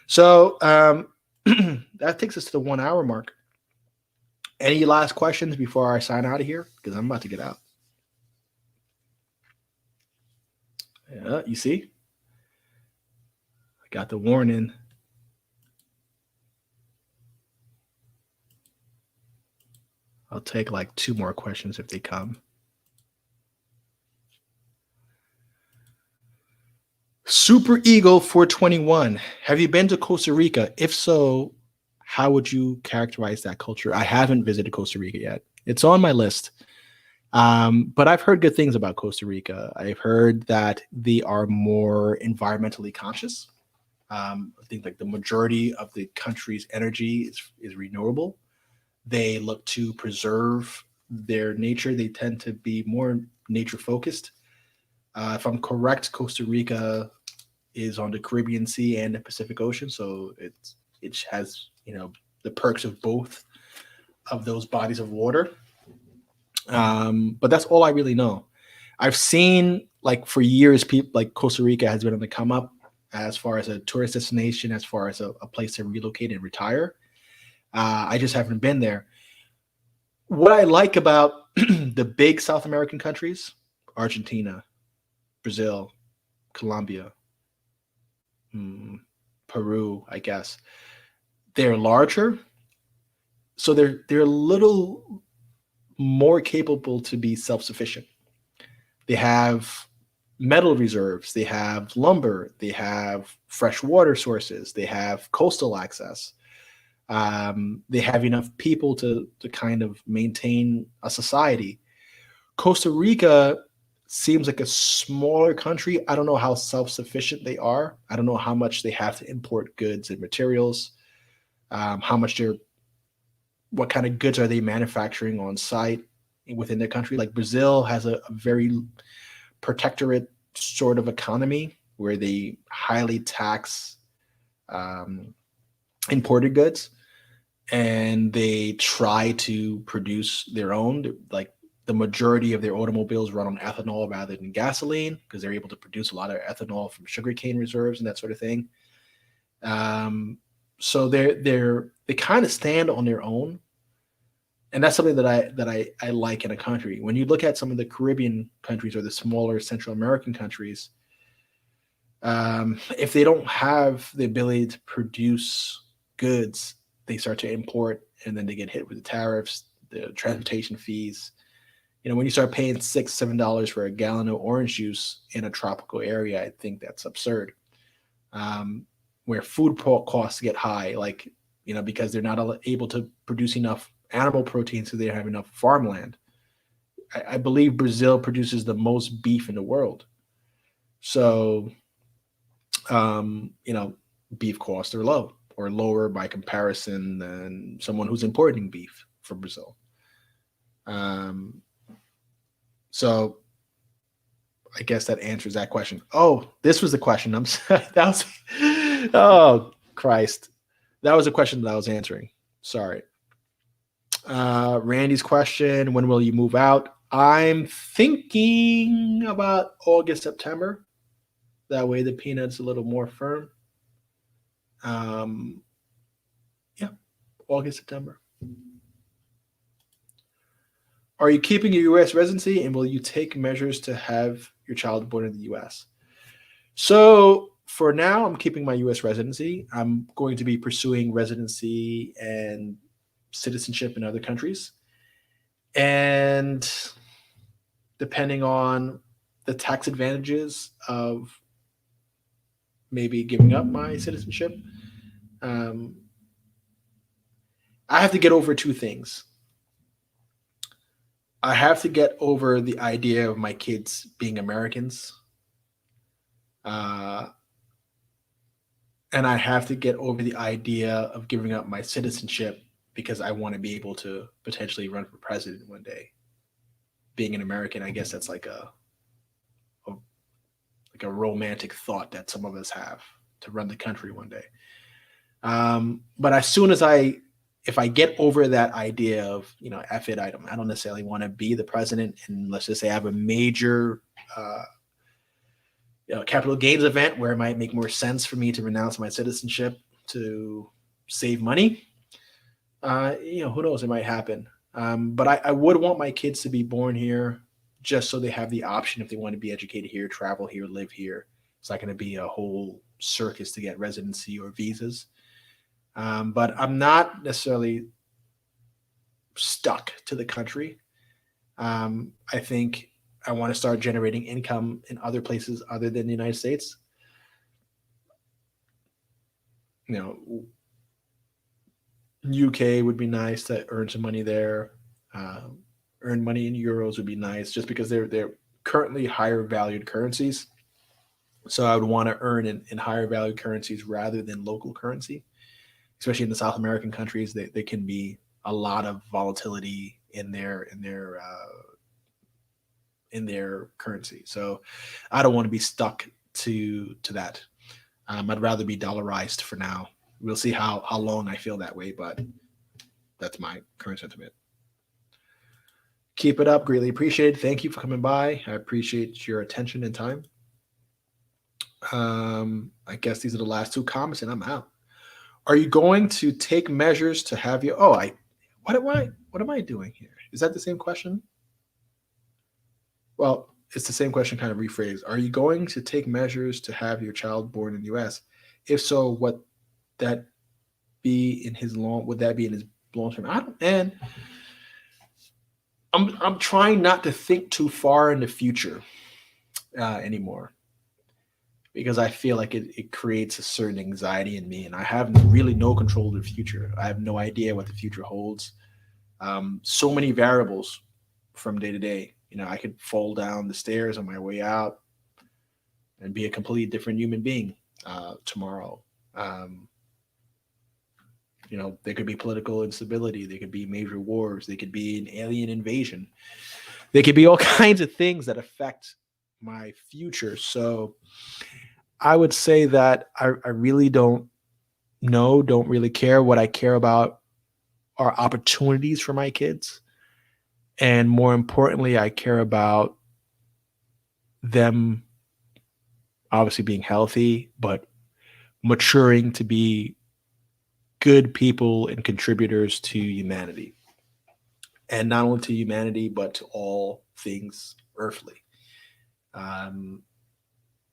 So that takes us to the 1 hour mark. Any last questions before I sign out of here? Because I'm about to get out. Yeah, you see? I got the warning. I'll take like 2 more questions if they come. Super Eagle 421. Have you been to Costa Rica? If so, how would you characterize that culture? I haven't visited Costa Rica yet. It's on my list. But I've heard good things about Costa Rica. I've heard that they are more environmentally conscious. I think like the majority of the country's energy is renewable. They look to preserve their nature. They tend to be more nature focused. If I'm correct, Costa Rica is on the Caribbean Sea and the Pacific Ocean, so it has the perks of both of those bodies of water. But that's all I really know. I've seen, like, for years, people like Costa Rica has been on the come up as far as a tourist destination, as far as a place to relocate and retire. I just haven't been there. What I like about the big South American countries Argentina, Brazil, Colombia, Peru, I guess. They're larger, so they're a little more capable to be self-sufficient. They have metal reserves, they have lumber, they have fresh water sources, they have coastal access. They have enough people to kind of maintain a society. Costa Rica seems like a smaller country. I don't know how self-sufficient they are. I don't know how much they have to import goods and materials. How much what kind of goods are they manufacturing on site within their country? Like Brazil has a very protectorate sort of economy where they highly tax imported goods, and they try to produce their own. Like the majority of their automobiles run on ethanol rather than gasoline because they're able to produce a lot of ethanol from sugarcane reserves and that sort of thing. So they kind of stand on their own, and that's something that I like in a country. When you look at some of the Caribbean countries or the smaller Central American countries, if they don't have the ability to produce goods, they start to import, and then they get hit with the tariffs, the transportation fees. When you start paying $6-7 for a gallon of orange juice in a tropical area, I think that's absurd. Where food costs get high, like because they're not able to produce enough animal protein, so they don't have enough farmland. I believe Brazil produces the most beef in the world, so beef costs are low or lower by comparison than someone who's importing beef from Brazil. So I guess that answers that question. Oh, this was the question. I'm sorry. Oh Christ. That was a question that I was answering. Sorry. Randy's question, when will you move out? I'm thinking about August, September. That way the peanut's a little more firm. Yeah, August, September. Are you keeping your U.S. residency, and will you take measures to have your child born in the U.S.? So for now, I'm keeping my U.S. residency. I'm going to be pursuing residency and citizenship in other countries. And depending on the tax advantages of maybe giving up my citizenship, I have to get over two things. I have to get over the idea of my kids being Americans. And I have to get over the idea of giving up my citizenship because I want to be able to potentially run for president one day. Being an American, I guess that's like a romantic thought that some of us have, to run the country one day. But as soon as if I get over that idea of, F it, I don't necessarily want to be the president. And let's just say I have a major capital gains event where it might make more sense for me to renounce my citizenship to save money. Who knows? It might happen. But I would want my kids to be born here just so they have the option if they want to be educated here, travel here, live here. It's not going to be a whole circus to get residency or visas. But I'm not necessarily stuck to the country. I think I want to start generating income in other places other than the United States. UK would be nice to earn some money there. Earn money in euros would be nice, just because they're currently higher valued currencies. So I would want to earn in higher valued currencies rather than local currency, especially in the South American countries. There can be a lot of volatility in their currency. So I don't want to be stuck to that. I'd rather be dollarized for now. We'll see how long I feel that way, but that's my current sentiment. Keep it up. Greatly appreciated. Thank you for coming by. I appreciate your attention and time. I guess these are the last two comments, and I'm out. Are you going to take measures to have you? What am I doing here? Is that the same question? Well, it's the same question kind of rephrased. Are you going to take measures to have your child born in the US? If so, what that be in his long would that be in his long term? And I'm trying not to think too far in the future anymore, because I feel like it creates a certain anxiety in me, and I have really no control of the future. I have no idea what the future holds. So many variables from day to day. I could fall down the stairs on my way out and be a completely different human being tomorrow. Um, there could be political instability. There could be major wars. There could be an alien invasion. There could be all kinds of things that affect my future. So I would say that I really don't know, don't really care. What I care about are opportunities for my kids. And more importantly, I care about them obviously being healthy, but maturing to be good people and contributors to humanity. And not only to humanity, but to all things earthly. Um,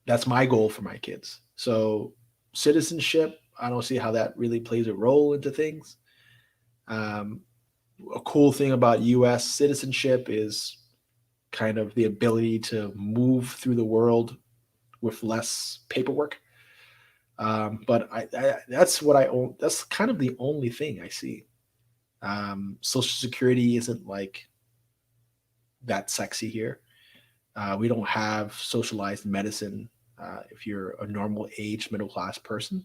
that's my goal for my kids. So, citizenship, I don't see how that really plays a role into things. Um, a cool thing about US citizenship is kind of the ability to move through the world with less paperwork. But that's what I own. That's kind of the only thing I see. Social Security isn't like that sexy here. We don't have socialized medicine if you're a normal age middle class person.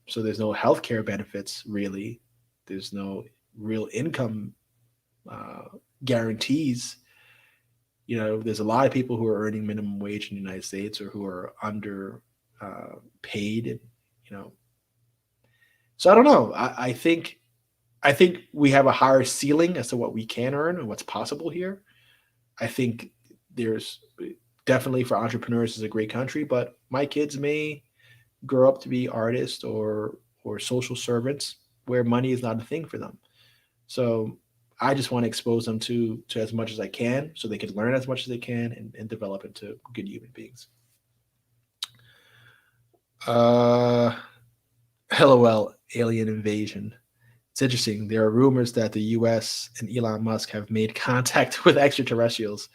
So there's no healthcare benefits really. There's no real income uh, guarantees. There's a lot of people who are earning minimum wage in the United States or who are under paid, and you know. So I don't know. I think we have a higher ceiling as to what we can earn and what's possible here. I think there's definitely for entrepreneurs is a great country, but my kids may grow up to be artists or social servants where money is not a thing for them. So I just want to expose them to as much as I can so they can learn as much as they can and develop into good human beings. Uh LOL, alien invasion. It's interesting. There are rumors that the US and Elon Musk have made contact with extraterrestrials.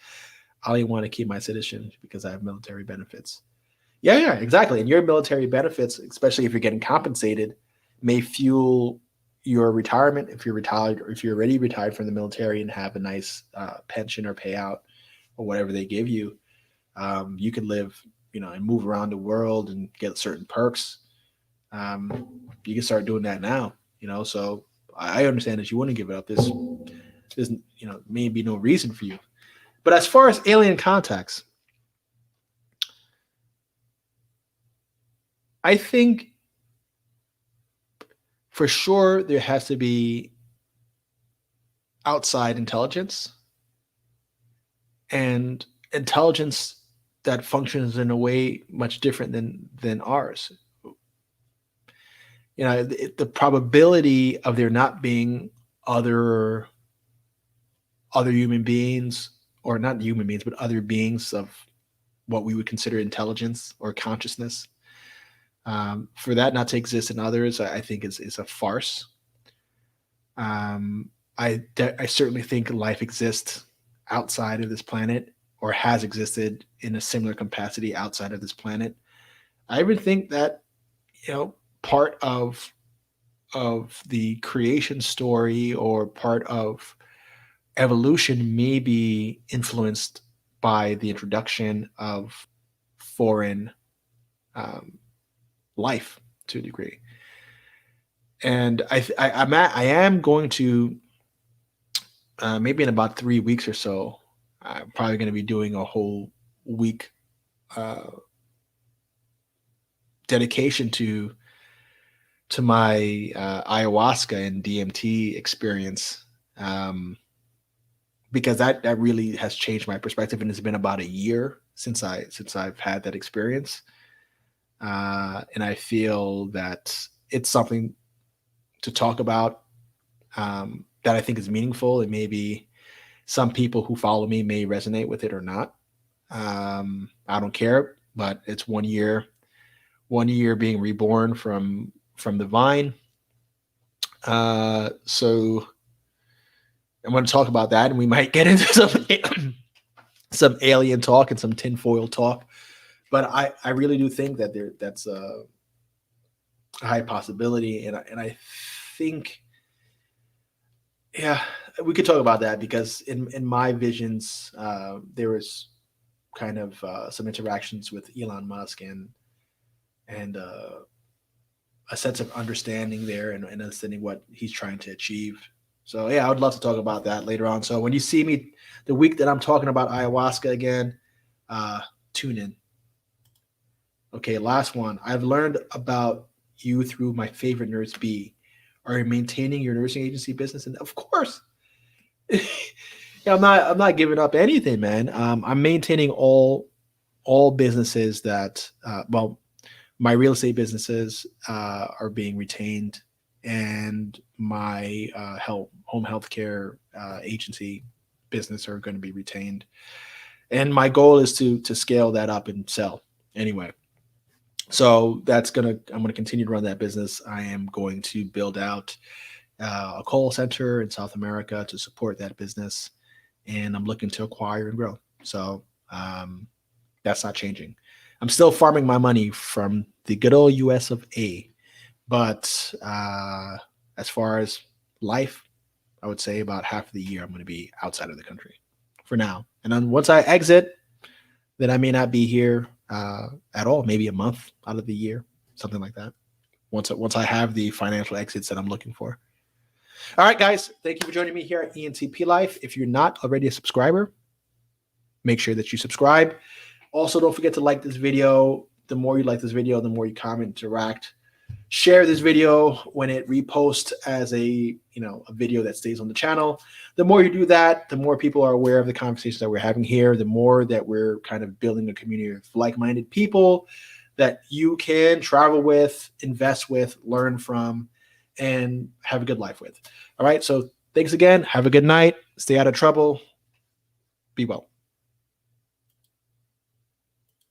I only want to keep my citizenship because I have military benefits. Yeah, yeah, exactly. And your military benefits, especially if you're getting compensated, may fuel your retirement if you're retired or if you're already retired from the military and have a nice pension or payout or whatever they give you. You can live, and move around the world and get certain perks. You can start doing that now, So I understand that you want to give it up. There's maybe no reason for you. But as far as alien contacts, I think for sure there has to be outside intelligence and intelligence that functions in a way much different than ours. The probability of there not being other other human beings, or not human beings, but other beings of what we would consider intelligence or consciousness, for that not to exist in others, I think is a farce. I certainly think life exists outside of this planet or has existed in a similar capacity outside of this planet. I even think that part of the creation story or part of evolution may be influenced by the introduction of foreign um, life to a degree. And I am going to maybe in about 3 weeks or so. I'm probably going to be doing a whole week uh, dedication to my ayahuasca and DMT experience, because that really has changed my perspective, and it's been about a year since I've had that experience, and I feel that it's something to talk about, that I think is meaningful and maybe Some people who follow me may resonate with it or not. I don't care, but it's 1 year, 1 year being reborn from the vine. So I'm going to talk about that, and we might get into some alien talk and some tinfoil talk. But I really do think that that's a high possibility, and I think, yeah, we could talk about that because in my visions, there was kind of some interactions with Elon Musk and a sense of understanding there and understanding what he's trying to achieve. So yeah, I would love to talk about that later on. So when you see me the week that I'm talking about ayahuasca again, tune in. Okay, last one. I've learned about you through my favorite nurse B. Are you maintaining your nursing agency business? And of course, yeah, I'm not giving up anything, man. I'm maintaining all businesses that well, my real estate businesses are being retained, and my home healthcare agency business are going to be retained. And my goal is to scale that up and sell anyway. So I'm gonna continue to run that business. I am going to build out a call center in South America to support that business, and I'm looking to acquire and grow. So that's not changing. I'm still farming my money from the good old US of A. But as far as life, I would say about half of the year I'm going to be outside of the country for now. And then once I exit, then I may not be here at all, maybe a month out of the year, something like that. Once I have the financial exits that I'm looking for. All right, guys, thank you for joining me here at ENTP Life. If you're not already a subscriber, make sure that you subscribe. Also, don't forget to like this video. The more you like this video, the more you comment, interact. Share this video when it reposts as a video that stays on the channel. The more you do that, the more people are aware of the conversations that we're having here, the more that we're kind of building a community of like-minded people that you can travel with, invest with, learn from, and have a good life with. All right, so thanks again. Have a good night. Stay out of trouble. Be well.